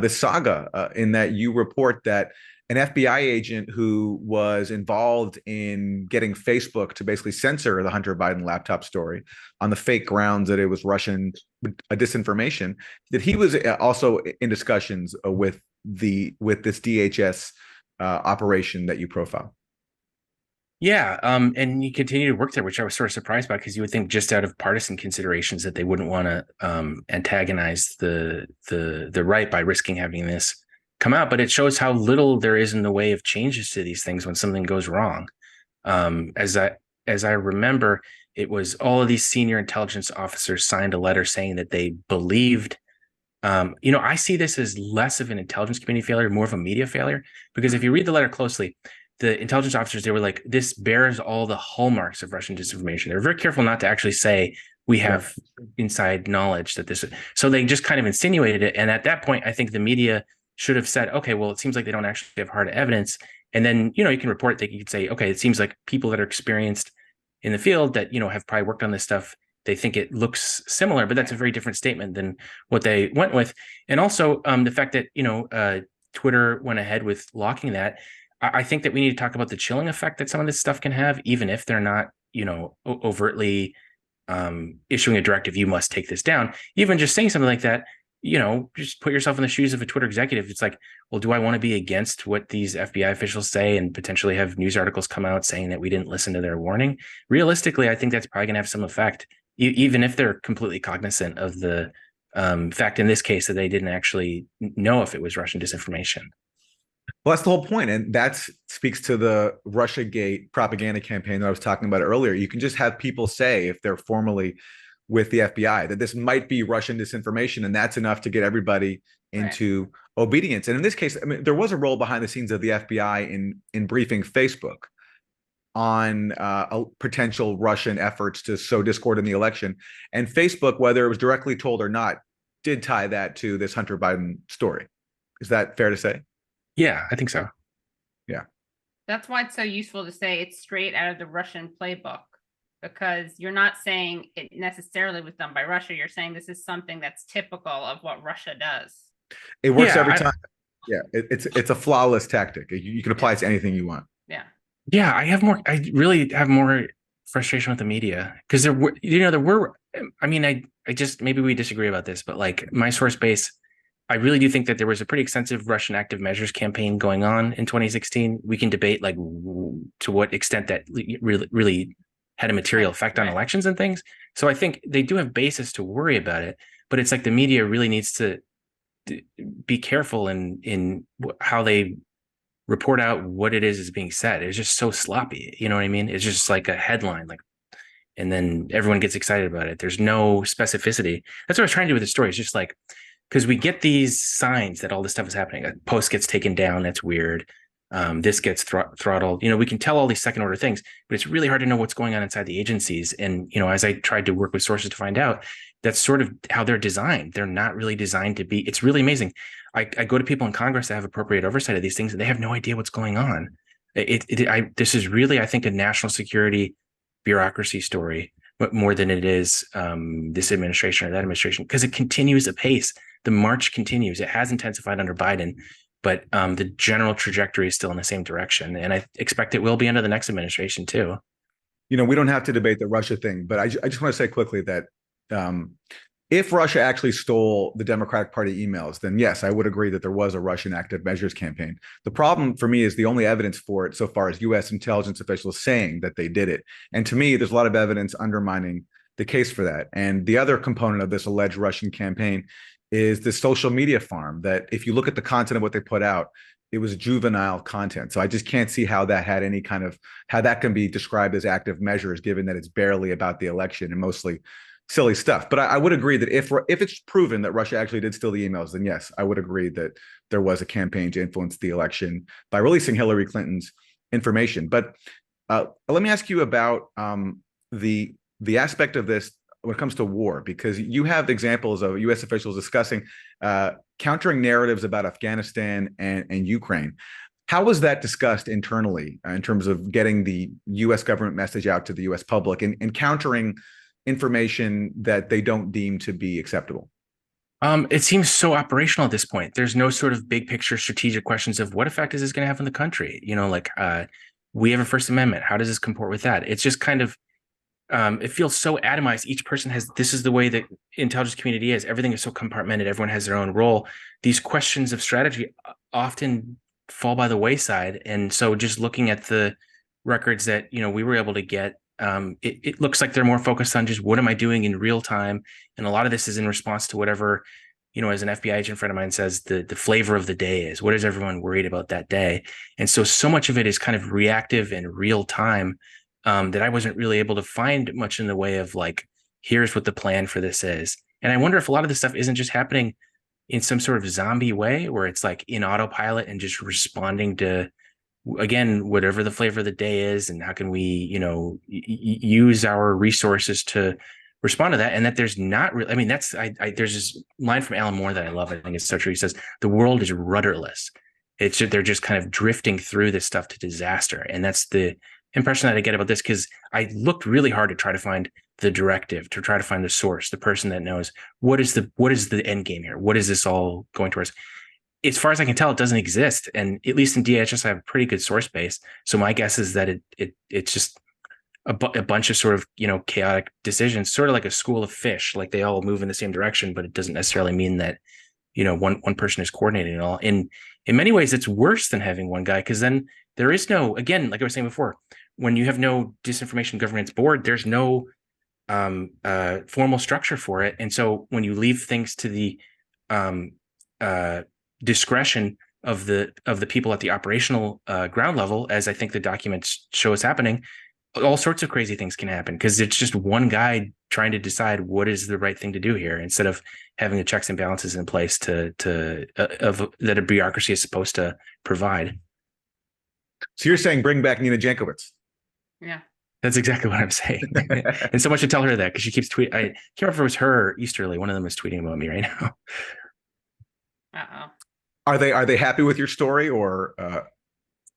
this saga in that you report that an FBI agent who was involved in getting Facebook to basically censor the Hunter Biden laptop story on the fake grounds that it was Russian disinformation, that he was also in discussions with this DHS operation that you profile. Yeah, and you continue to work there, which I was sort of surprised by, because you would think just out of partisan considerations that they wouldn't want to antagonize the right by risking having this come out. But it shows how little there is in the way of changes to these things when something goes wrong. As I remember, it was all of these senior intelligence officers signed a letter saying that they believed. I see this as less of an intelligence community failure, more of a media failure, because if you read the letter closely, the intelligence officers, they were like, this bears all the hallmarks of Russian disinformation. They're very careful not to actually say we have inside knowledge that this is. So they just kind of insinuated it. And at that point, I think the media should have said, okay, well, it seems like they don't actually have hard evidence. And then, you can report that you could say, okay, it seems like people that are experienced in the field that, have probably worked on this stuff, they think it looks similar, but that's a very different statement than what they went with. And also the fact that, Twitter went ahead with locking that. I think that we need to talk about the chilling effect that some of this stuff can have, even if they're not, overtly issuing a directive, you must take this down. Even just saying something like that, just put yourself in the shoes of a Twitter executive. It's like, well, do I want to be against what these FBI officials say and potentially have news articles come out saying that we didn't listen to their warning? Realistically, I think that's probably going to have some effect, even if they're completely cognizant of the fact in this case that they didn't actually know if it was Russian disinformation. Well, that's the whole point. And that speaks to the Russiagate propaganda campaign that I was talking about earlier. You can just have people say, if they're formally with the FBI, that this might be Russian disinformation, and that's enough to get everybody into obedience. And in this case, there was a role behind the scenes of the FBI in briefing Facebook on potential Russian efforts to sow discord in the election. And Facebook, whether it was directly told or not, did tie that to this Hunter Biden story. Is that fair to say? Yeah, I think so. Yeah. That's why it's so useful to say it's straight out of the Russian playbook, because you're not saying it necessarily was done by Russia. You're saying this is something that's typical of what Russia does. It works every time. Yeah, it's a flawless tactic. You can apply it to anything you want. Yeah. I really have more frustration with the media, because I just, maybe we disagree about this, but like my source base, I really do think that there was a pretty extensive Russian active measures campaign going on in 2016. We can debate like to what extent that really had a material effect on elections and things. So I think they do have basis to worry about it, but it's like the media really needs to be careful in how they report out what it is being said. It's just so sloppy. You know what I mean? It's just like a headline, and then everyone gets excited about it. There's no specificity. That's what I was trying to do with the story. It's just like, because we get these signs that all this stuff is happening. A post gets taken down. That's weird. This gets throttled. We can tell all these second order things, but it's really hard to know what's going on inside the agencies. And, as I tried to work with sources to find out, that's sort of how they're designed. They're not really designed to be. It's really amazing. I go to people in Congress that have appropriate oversight of these things, and they have no idea what's going on. This is really, I think, a national security bureaucracy story, but more than it is this administration or that administration, because it continues apace. The march continues. It has intensified under Biden, but the general trajectory is still in the same direction. And I expect it will be under the next administration too. We don't have to debate the Russia thing, but I just want to say quickly that if Russia actually stole the Democratic Party emails, then yes, I would agree that there was a Russian active measures campaign. The problem for me is the only evidence for it so far is U.S. intelligence officials saying that they did it. And to me, there's a lot of evidence undermining the case for that. And the other component of this alleged Russian campaign is the social media farm that if you look at the content of what they put out, it was juvenile content. So I just can't see how that had any kind of, how that can be described as active measures, given that it's barely about the election and mostly silly stuff. But I would agree that if it's proven that Russia actually did steal the emails, then yes, I would agree that there was a campaign to influence the election by releasing Hillary Clinton's information. But let me ask you about the aspect of this when it comes to war, because you have examples of U.S. officials discussing countering narratives about Afghanistan and Ukraine. How was that discussed internally in terms of getting the U.S. government message out to the U.S. public and countering information that they don't deem to be acceptable? It seems so operational at this point. There's no sort of big picture strategic questions of what effect is this going to have on the country? We have a First Amendment. How does this comport with that? It's just kind of, it feels so atomized. Each person has, this is the way that intelligence community is. Everything is so compartmented. Everyone has their own role. These questions of strategy often fall by the wayside. And so just looking at the records that, we were able to get, it looks like they're more focused on just what am I doing in real time, and a lot of this is in response to whatever, as an FBI agent friend of mine says, the flavor of the day is. What is everyone worried about that day? And so much of it is kind of reactive and real time, that I wasn't really able to find much in the way of like, here's what the plan for this is. And I wonder if a lot of this stuff isn't just happening in some sort of zombie way where it's like in autopilot and just responding to, again, whatever the flavor of the day is, and how can we, use our resources to respond to that. And that there's not really, there's this line from Alan Moore that I love. I think it's so true. He says, the world is rudderless. It's just, they're just kind of drifting through this stuff to disaster. And that's the impression that I get about this, because I looked really hard to try to find the directive, to try to find the source, the person that knows what is the end game here? What is this all going towards? As far as I can tell, it doesn't exist. And at least in DHS, I have a pretty good source base. So my guess is that it's just a bunch of sort of, chaotic decisions, sort of like a school of fish, like they all move in the same direction, but it doesn't necessarily mean that, one person is coordinating it all. And in many ways, it's worse than having one guy, because then there is no, again, like I was saying before, when you have no disinformation governance board, there's no formal structure for it. And so when you leave things to the discretion of the people at the operational ground level, as I think the documents show is happening, all sorts of crazy things can happen, because it's just one guy trying to decide what is the right thing to do here, instead of having the checks and balances in place that a bureaucracy is supposed to provide. So you're saying bring back Nina Jankowicz? Yeah. That's exactly what I'm saying. And someone should tell her that, because she keeps tweeting. I can't remember if it was her or Easterly. One of them is tweeting about me right now. Uh-oh. Are they happy with your story, or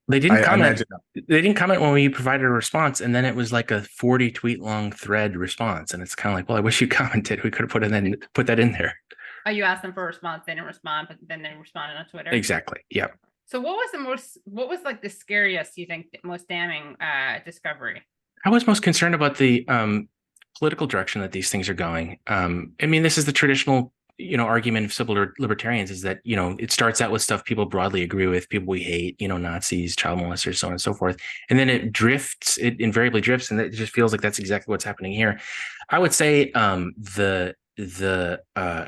they didn't comment? They didn't comment when we provided a response, and then it was like a 40 tweet long thread response, and it's kind of like, well, I wish you commented. We could have put that in there. Oh, you asked them for a response. They didn't respond, but then they responded on Twitter. Exactly. Yep. So what was like the scariest, you think, most damning discovery? I was most concerned about the political direction that these things are going. This is the traditional, argument of civil libertarians, is that, it starts out with stuff people broadly agree with, people we hate, Nazis, child molesters, so on and so forth. And then it invariably drifts, and it just feels like that's exactly what's happening here. I would say the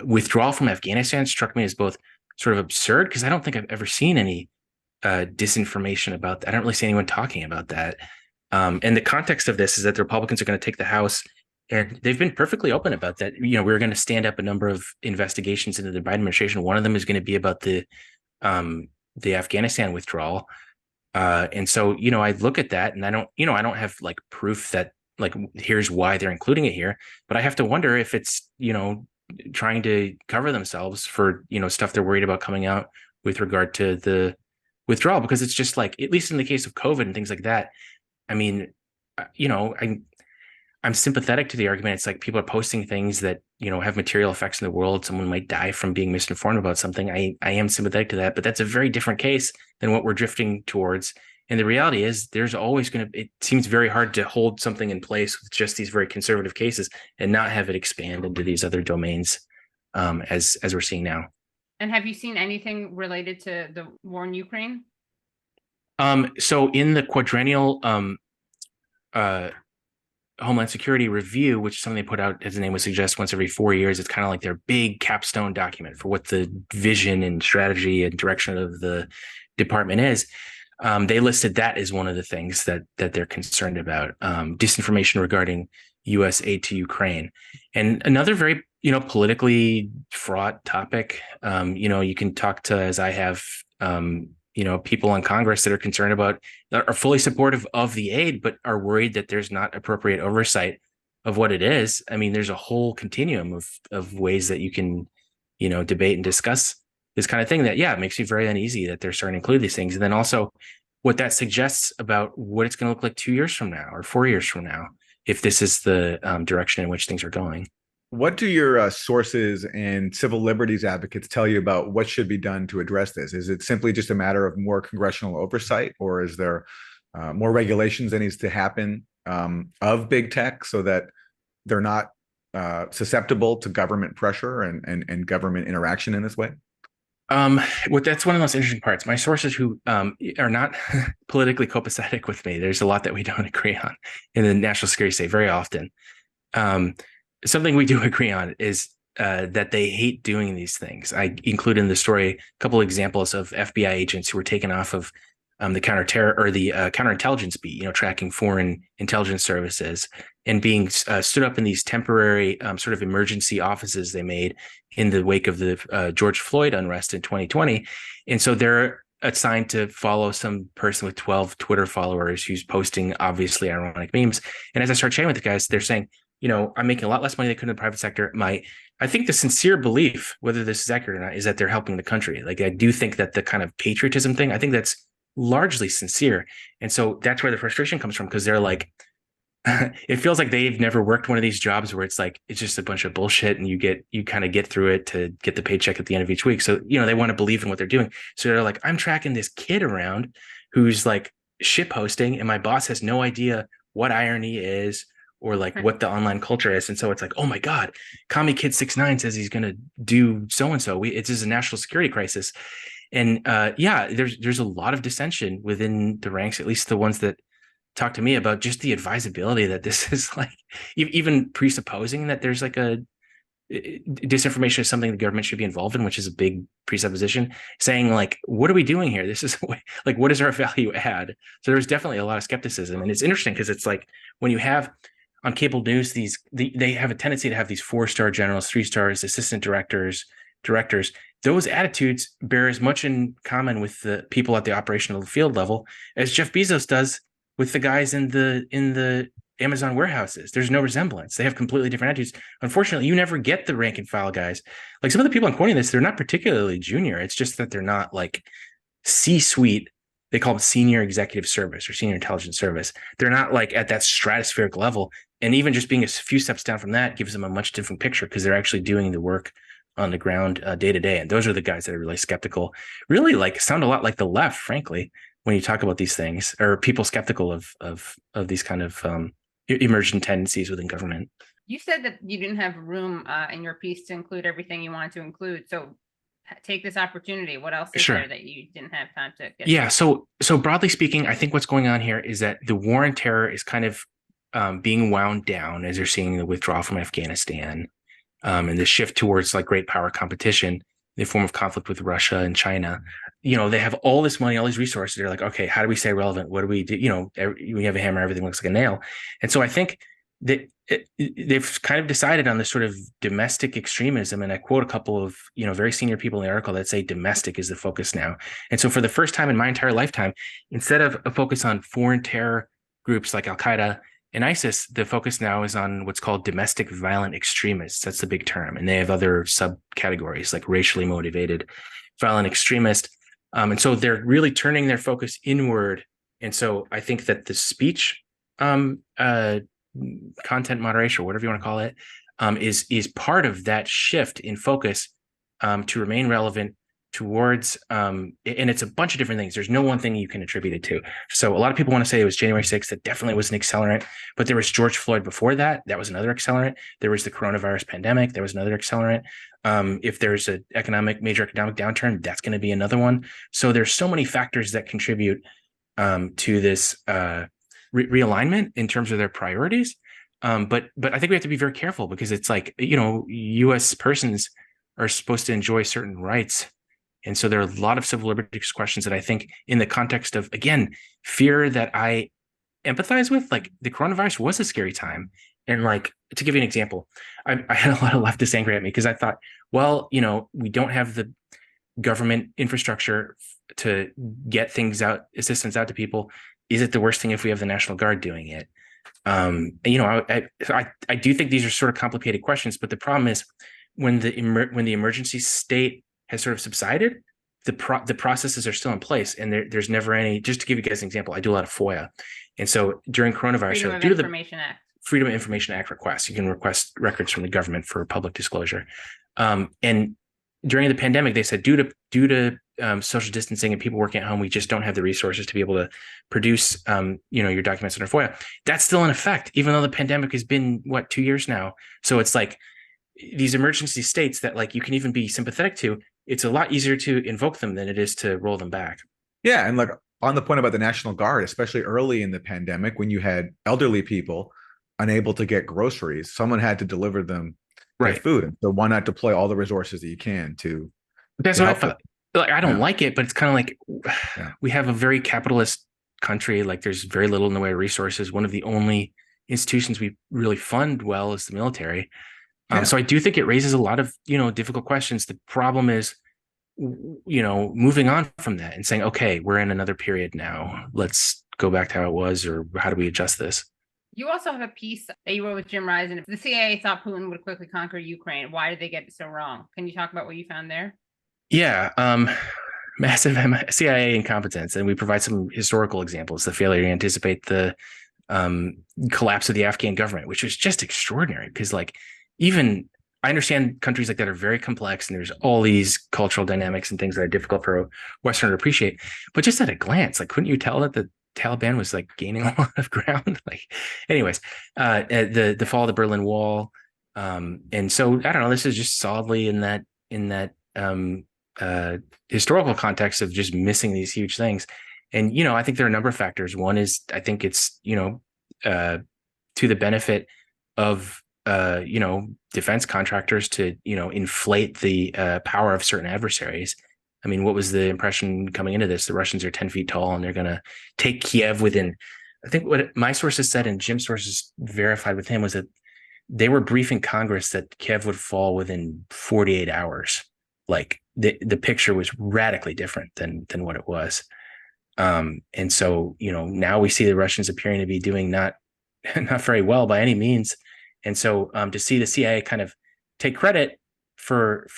withdrawal from Afghanistan struck me as both sort of absurd, because I don't think I've ever seen any disinformation about that. I don't really see anyone talking about that. And the context of this is that the Republicans are going to take the House, and they've been perfectly open about that. We're going to stand up a number of investigations into the Biden administration. One of them is going to be about the Afghanistan withdrawal. And so, I look at that, and I don't have like proof that like, here's why they're including it here, but I have to wonder if it's, trying to cover themselves for, stuff they're worried about coming out with regard to the withdrawal, because it's just like, at least in the case of COVID and things like that, I'm sympathetic to the argument. It's like people are posting things that, have material effects in the world. Someone might die from being misinformed about something. I am sympathetic to that, but that's a very different case than what we're drifting towards And the reality is there's always it seems very hard to hold something in place with just these very conservative cases and not have it expand into these other domains, as we're seeing now. And have you seen anything related to the war in Ukraine? So in the quadrennial Homeland Security review, which is something they put out, as the name would suggest, once every 4 years, it's kind of like their big capstone document for what the vision and strategy and direction of the department is. They listed that as one of the things that they're concerned about, disinformation regarding U.S. aid to Ukraine. And another very, politically fraught topic. You can talk to, as I have, people in Congress that are concerned about, are fully supportive of the aid, but are worried that there's not appropriate oversight of what it is. I mean, there's a whole continuum of ways that you can, debate and discuss this kind of thing that, it makes you very uneasy that they're starting to include these things. And then also what that suggests about what it's going to look like 2 years from now or 4 years from now, if this is the direction in which things are going. What do your sources and civil liberties advocates tell you about what should be done to address this? Is it simply just a matter of more congressional oversight, or is there more regulations that needs to happen of big tech so that they're not susceptible to government pressure and government interaction in this way? That's one of the most interesting parts. My sources who are not politically copacetic with me, there's a lot that we don't agree on in the national security state very often. Something we do agree on is that they hate doing these things. I include in the story a couple of examples of FBI agents who were taken off of the counterterror or the counterintelligence beat, tracking foreign intelligence services, and being stood up in these temporary sort of emergency offices they made in the wake of the George Floyd unrest in 2020. And so they're assigned to follow some person with 12 Twitter followers who's posting obviously ironic memes. And as I start chatting with the guys, they're saying, I'm making a lot less money than I could in the private sector. I think the sincere belief, whether this is accurate or not, is that they're helping the country. Like, I do think that the kind of patriotism thing, I think that's largely sincere. And so that's where the frustration comes from, because they're like, it feels like they've never worked one of these jobs where it's like, it's just a bunch of bullshit and you kind of get through it to get the paycheck at the end of each week. So, they want to believe in what they're doing. So they're like, I'm tracking this kid around who's like shit posting, and my boss has no idea what irony is or like what the online culture is. And so it's like, oh my God, Commie Kid 6ix9ine says he's going to do so-and-so. It's just a national security crisis. And there's a lot of dissension within the ranks, at least the ones that talk to me, about just the advisability that this is like, even presupposing that there's like a disinformation is something the government should be involved in, which is a big presupposition, saying like, what are we doing here? This is like, what is our value add? So there's definitely a lot of skepticism. And it's interesting because it's like when you have on cable news, they have a tendency to have these 4-star generals, 3 stars, assistant directors. Those attitudes bear as much in common with the people at the operational field level as Jeff Bezos does with the guys in the Amazon warehouses. There's no resemblance. They have completely different attitudes. Unfortunately, you never get the rank and file guys. Like some of the people I'm quoting this, they're not particularly junior. It's just that they're not like C-suite. They call it senior executive service or senior intelligence service. They're not like at that stratospheric level. And even just being a few steps down from that gives them a much different picture, because they're actually doing the work on the ground day to day. And those are the guys that are really skeptical, really like sound a lot like the left, frankly, when you talk about these things, or people skeptical of these kind of emergent tendencies within government. You said that you didn't have room in your piece to include everything you wanted to include. So take this opportunity. What else is there that you didn't have time to get to? So broadly speaking, I think what's going on here is that the war on terror is kind of being wound down as you're seeing the withdrawal from Afghanistan and the shift towards like great power competition in the form of conflict with Russia and China. They have all this money, all these resources. They're like, okay, how do we stay relevant? What do we do? We have a hammer, everything looks like a nail. And so I think that they've kind of decided on this sort of domestic extremism. And I quote a couple of, very senior people in the article that say domestic is the focus now. And so for the first time in my entire lifetime, instead of a focus on foreign terror groups like Al-Qaeda and ISIS, the focus now is on what's called domestic violent extremists. That's the big term. And they have other subcategories like racially motivated violent extremist. And so they're really turning their focus inward. And so I think that the speech content moderation, or whatever you want to call it, is part of that shift in focus to remain relevant towards and it's a bunch of different things. There's no one thing you can attribute it to. So a lot of people want to say it was January 6th. That definitely was an accelerant, but there was George Floyd before that. That was another accelerant. There was the coronavirus pandemic. There was another accelerant. If there's a major economic downturn, that's going to be another one. So there's so many factors that contribute to this realignment in terms of their priorities. But I think we have to be very careful, because it's like, U.S. persons are supposed to enjoy certain rights. And so there are a lot of civil liberties questions that I think, in the context of, again, fear that I empathize with, like the coronavirus was a scary time. And like, to give you an example, I had a lot of leftists angry at me because I thought, well, we don't have the government infrastructure to get assistance out to people. Is it the worst thing if we have the National Guard doing it? I do think these are sort of complicated questions, but the problem is when the emergency state has sort of subsided, the processes are still in place, and there's never any. Just to give you guys an example, I do a lot of FOIA, and so during coronavirus, due to the Freedom of Information Act requests, you can request records from the government for public disclosure, and during the pandemic, they said due to social distancing and people working at home, we just don't have the resources to be able to produce your documents under FOIA. That's still in effect, even though the pandemic has been 2 years now. So it's like these emergency states that like you can even be sympathetic to. It's a lot easier to invoke them than it is to roll them back. Yeah, and like on the point about the National Guard, especially early in the pandemic, when you had elderly people unable to get groceries, someone had to deliver them their food. And so why not deploy all the resources that you can to? That's what I thought. Like, I don't like it, but it's kind of like we have a very capitalist country. Like there's very little in the way of resources. One of the only institutions we really fund well is the military. So I do think it raises a lot of, difficult questions. The problem is, moving on from that and saying, okay, we're in another period now. Let's go back to how it was, or how do we adjust this? You also have a piece that you wrote with Jim Risen. If the CIA thought Putin would quickly conquer Ukraine, why did they get it so wrong? Can you talk about what you found there? Yeah, massive CIA incompetence. And we provide some historical examples, the failure to anticipate the collapse of the Afghan government, which was just extraordinary because even I understand countries like that are very complex and there's all these cultural dynamics and things that are difficult for a Westerner to appreciate. But just at a glance, couldn't you tell that the Taliban was gaining a lot of ground? Anyways, the fall of the Berlin Wall. And so I don't know, this is just solidly in that historical context of just missing these huge things. And, I think there are a number of factors. One is, I think it's, to the benefit of, defense contractors to, inflate the power of certain adversaries. I mean, what was the impression coming into this? The Russians are 10 feet tall and they're going to take Kiev within, I think what my sources said and Jim's sources verified with him was that they were briefing Congress that Kiev would fall within 48 hours. The picture was radically different than what it was. And so, now we see the Russians appearing to be doing not very well by any means. And so to see the CIA kind of take credit for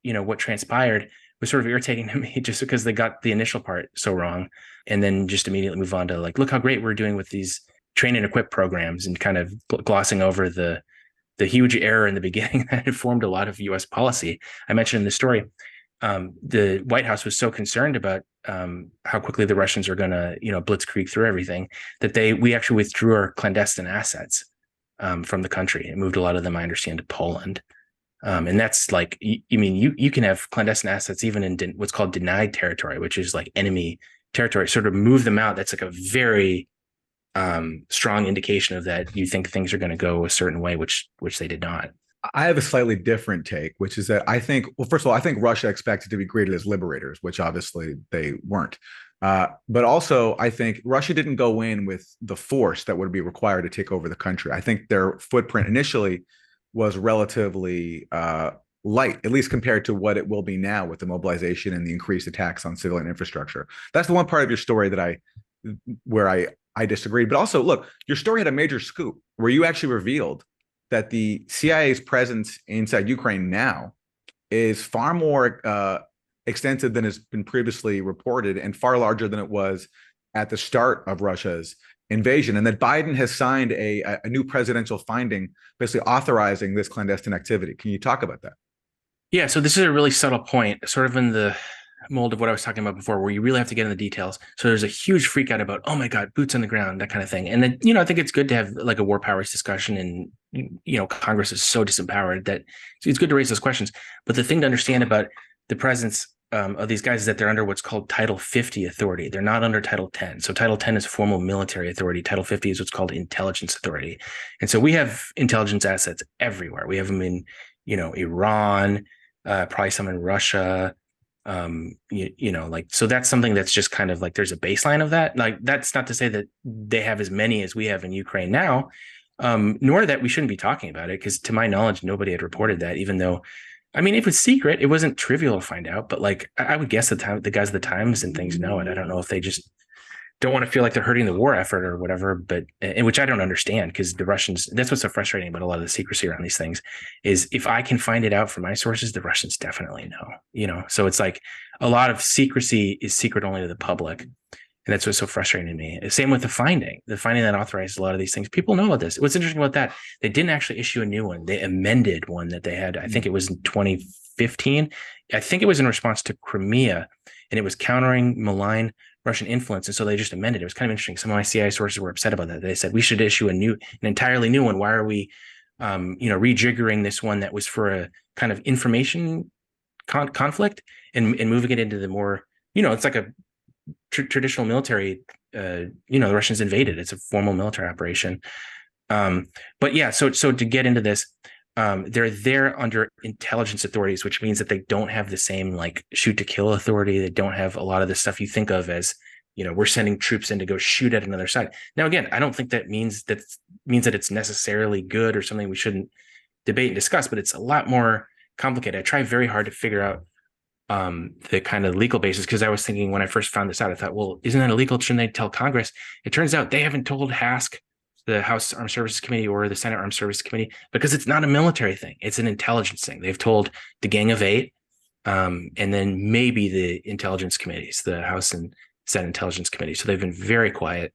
what transpired was sort of irritating to me, just because they got the initial part so wrong and then just immediately move on to look how great we're doing with these train and equip programs, and kind of glossing over the huge error in the beginning that informed a lot of U.S. policy. I mentioned in the story, the White House was so concerned about how quickly the Russians are going to, blitzkrieg through everything, that we actually withdrew our clandestine assets from the country and moved a lot of them, I understand, to Poland. And that's you can have clandestine assets even in what's called denied territory, which is enemy territory, sort of move them out. That's a very strong indication of that you think things are going to go a certain way, which they did not. I have a slightly different take, which is that I think, well, first of all, I think Russia expected to be greeted as liberators, which obviously they weren't. But also, I think Russia didn't go in with the force that would be required to take over the country. I think their footprint initially was relatively light, at least compared to what it will be now with the mobilization and the increased attacks on civilian infrastructure. That's the one part of your story that I disagreed. But also, look, your story had a major scoop where you actually revealed that the CIA's presence inside Ukraine now is far more extensive than has been previously reported and far larger than it was at the start of Russia's invasion, and that Biden has signed a new presidential finding basically authorizing this clandestine activity. Can you talk about that? Yeah, so this is a really subtle point, sort of in the mold of what I was talking about before, where you really have to get in the details. So there's a huge freak out about, oh my God, boots on the ground, that kind of thing. And then, I think it's good to have like a war powers discussion, and, Congress is so disempowered that it's good to raise those questions. But the thing to understand about the presence of these guys is that they're under what's called Title 50 authority. They're not under Title 10. So Title 10 is formal military authority. Title 50 is what's called intelligence authority. And so we have intelligence assets everywhere. We have them in, Iran, probably some in Russia, so that's something that's just kind of like, there's a baseline of that. Like, that's not to say that they have as many as we have in Ukraine now, nor that we shouldn't be talking about it, because to my knowledge, nobody had reported that, even though, I mean, if it's secret, it wasn't trivial to find out, but like, I would guess the guys at the Times and things know it. I don't know if they just don't want to feel like they're hurting the war effort or whatever, but in which I don't understand, because the Russians, that's what's so frustrating about a lot of the secrecy around these things, is if I can find it out from my sources, the Russians definitely know, so it's like a lot of secrecy is secret only to the public. And that's what's so frustrating to me. Same with the finding that authorizes a lot of these things. People know about this. What's interesting about that, they didn't actually issue a new one. They amended one that they had. I think it was in 2015. I think it was in response to Crimea, and it was countering malign Russian influence. And so they just amended it. It was kind of interesting. Some of my CIA sources were upset about that. They said, we should issue an entirely new one. Why are we, rejiggering this one that was for a kind of information conflict and moving it into the more, it's like a traditional military, the Russians invaded. It's a formal military operation. But yeah, so to get into this, they're there under intelligence authorities, which means that they don't have the same like shoot to kill authority. They don't have a lot of the stuff you think of as, we're sending troops in to go shoot at another side. Now, again, I don't think that means that it's necessarily good or something we shouldn't debate and discuss, but it's a lot more complicated. I try very hard to figure out the kind of legal basis, because I was thinking when I first found this out, I thought, well, isn't that illegal? Shouldn't they tell Congress? It turns out they haven't told HASC, the House Armed Services Committee, or the Senate Armed Services Committee, because it's not a military thing. It's an intelligence thing. They've told the Gang of Eight, and then maybe the intelligence committees, the House and Senate Intelligence Committee. So they've been very quiet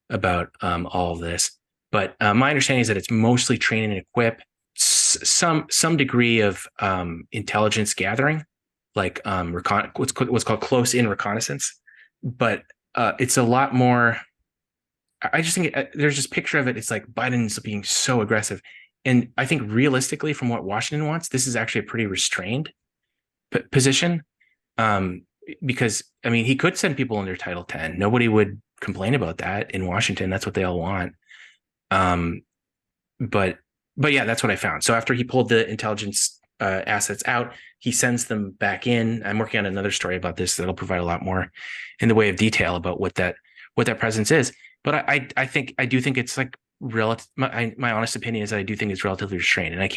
about all of this. But my understanding is that it's mostly train and equip, some degree of intelligence gathering, like what's called close-in reconnaissance. But it's a lot more. I just think there's this picture of it. It's like Biden's being so aggressive. And I think realistically, from what Washington wants, this is actually a pretty restrained position. Because, I mean, he could send people under Title 10. Nobody would complain about that in Washington. That's what they all want. But yeah, that's what I found. So after he pulled the intelligence assets out, he sends them back in. I'm working on another story about this that'll provide a lot more in the way of detail about what that presence is. But I do think it's like relative. My honest opinion is that I do think it's relatively restrained. And I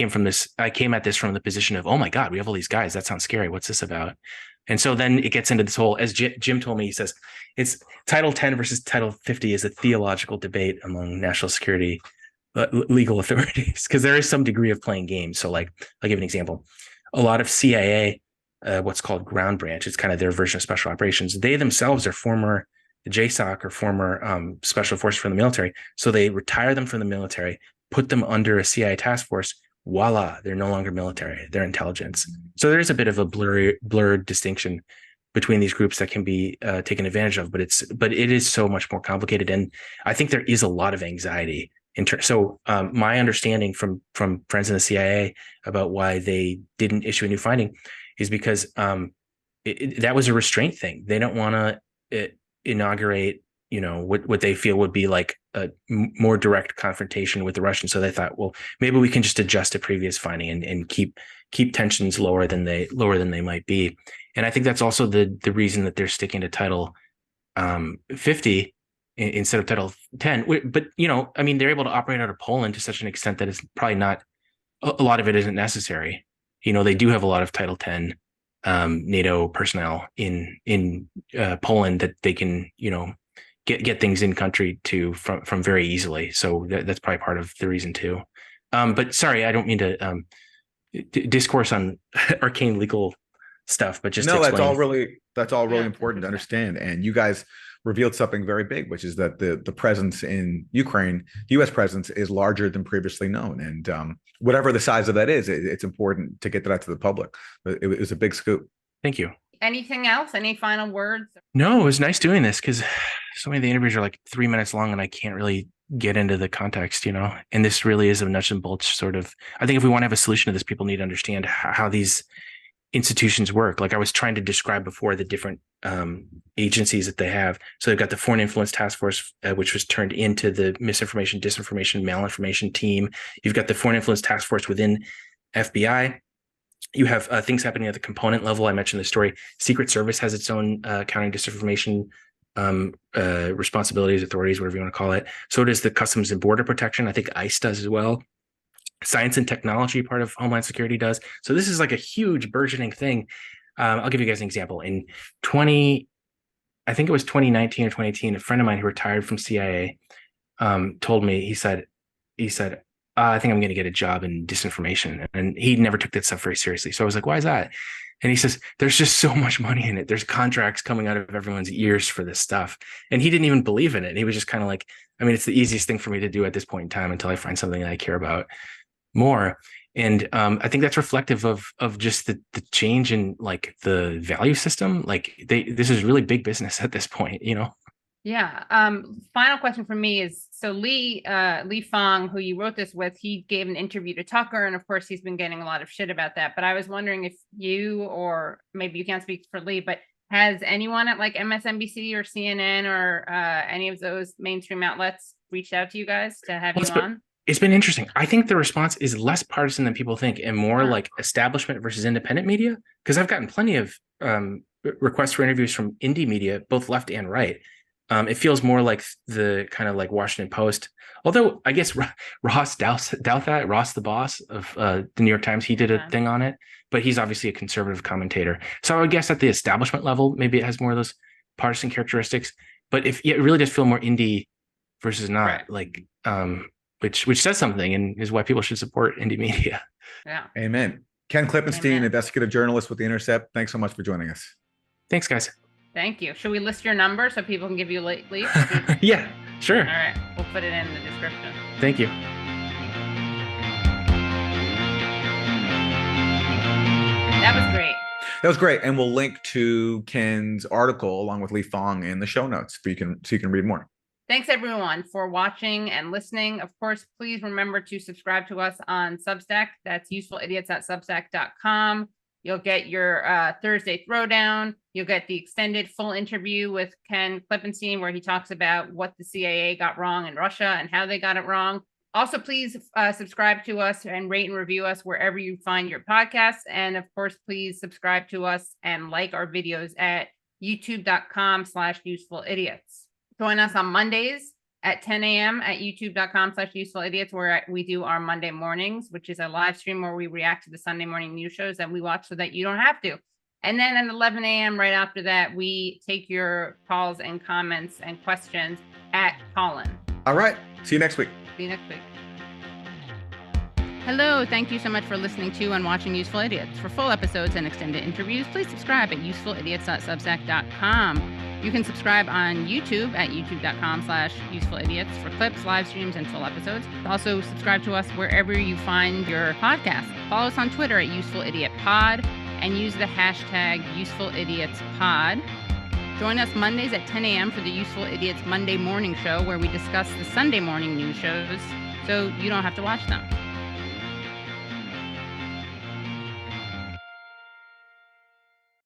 came at this from the position of, oh my God, we have all these guys. That sounds scary. What's this about? And so then it gets into this whole, as Jim told me, he says, it's Title 10 versus Title 50 is a theological debate among national security legal authorities, because there is some degree of playing games. So like, I'll give an example. A lot of CIA, what's called ground branch, it's kind of their version of special operations. They themselves are former JSOC or former special forces from the military. So they retire them from the military, put them under a CIA task force. Voila, they're no longer military, they're intelligence. So there is a bit of a blurred distinction between these groups that can be taken advantage of, but it is so much more complicated. And I think there is a lot of anxiety. So my understanding from friends in the CIA about why they didn't issue a new finding is because that was a restraint thing. They don't want to inaugurate, what they feel would be like a more direct confrontation with the Russians. So they thought, well, maybe we can just adjust a previous finding and keep tensions lower than they might be. And I think that's also the reason that they're sticking to Title 50 instead of Title 10. But, I mean, they're able to operate out of Poland to such an extent that it's probably not, a lot of it isn't necessary. They do have a lot of Title 10 NATO personnel in Poland that they can, get things in country from very easily. So that's probably part of the reason too. But sorry, I don't mean to discourse on arcane legal stuff, but just no, that's all really important to understand. And you guys revealed something very big, which is that the presence in Ukraine, U.S. presence, is larger than previously known. And whatever the size of that is, it's important to get that out to the public. It was a big scoop. Thank you. Anything else? Any final words? No, it was nice doing this because so many of the interviews are like 3 minutes long and I can't really get into the context, and this really is a nuts and bolts sort of, I think if we want to have a solution to this, people need to understand how these institutions work. Like I was trying to describe before, the different agencies that they have. So they've got the Foreign Influence Task Force, which was turned into the misinformation, disinformation, malinformation team. You've got the Foreign Influence Task Force within FBI. You have things happening at the component level. I mentioned the story. Secret Service has its own countering disinformation responsibilities, authorities, whatever you want to call it. So does the Customs and Border Protection. I think ICE does as well. Science and technology, part of Homeland Security, does. So this is like a huge burgeoning thing. I'll give you guys an example. In I think it was 2019 or 2018, a friend of mine who retired from CIA told me, he said, I think I'm going to get a job in disinformation. And he never took that stuff very seriously. So I was like, why is that? And he says, there's just so much money in it. There's contracts coming out of everyone's ears for this stuff. And he didn't even believe in it. He was just kind of like, I mean, it's the easiest thing for me to do at this point in time until I find something that I care about more. And I think that's reflective of just the change in like the value system. Like this is really big business at this point, Yeah. Final question for me is, so Lee Fang, who you wrote this with, he gave an interview to Tucker, and of course he's been getting a lot of shit about that. But I was wondering if you, or maybe you can't speak for Lee, but has anyone at like MSNBC or CNN or any of those mainstream outlets reached out to you guys to have you on? It's been interesting. I think the response is less partisan than people think and more like establishment versus independent media. Because I've gotten plenty of requests for interviews from indie media, both left and right. It feels more like the kind of like Washington Post. Although I guess Ross Douthat, Ross the boss of the New York Times, he did a thing on it. But he's obviously a conservative commentator. So I would guess at the establishment level, maybe it has more of those partisan characteristics. But it really does feel more indie versus not, like which says something and is why people should support indie media. Yeah. Amen. Ken Klippenstein, investigative journalist with The Intercept. Thanks so much for joining us. Thanks, guys. Thank you. Should we list your number so people can give you leads? Yeah, sure. All right. We'll put it in the description. Thank you. That was great. That was great. And we'll link to Ken's article along with Lee Fang in the show notes so you can read more. Thanks everyone for watching and listening. Of course, please remember to subscribe to us on Substack. That's usefulidiots.substack.com. You'll get your Thursday Throwdown. You'll get the extended full interview with Ken Klippenstein, where he talks about what the CIA got wrong in Russia and how they got it wrong. Also, please subscribe to us and rate and review us wherever you find your podcasts. And of course, please subscribe to us and like our videos at youtube.com/usefulidiots. Join us on Mondays at 10 a.m. at youtube.com/usefulidiots, where we do our Monday mornings, which is a live stream where we react to the Sunday morning news shows that we watch so that you don't have to. And then at 11 a.m. right after that, we take your calls and comments and questions at Colin. All right. See you next week. See you next week. Hello, thank you so much for listening to and watching Useful Idiots. For full episodes and extended interviews, please subscribe at usefulidiots.substack.com. You can subscribe on YouTube at youtube.com/usefulidiots for clips, live streams, and full episodes. Also, subscribe to us wherever you find your podcast. Follow us on Twitter at UsefulIdiotPod and use the hashtag UsefulIdiotsPod. Join us Mondays at 10 a.m. for the Useful Idiots Monday Morning Show, where we discuss the Sunday morning news shows so you don't have to watch them.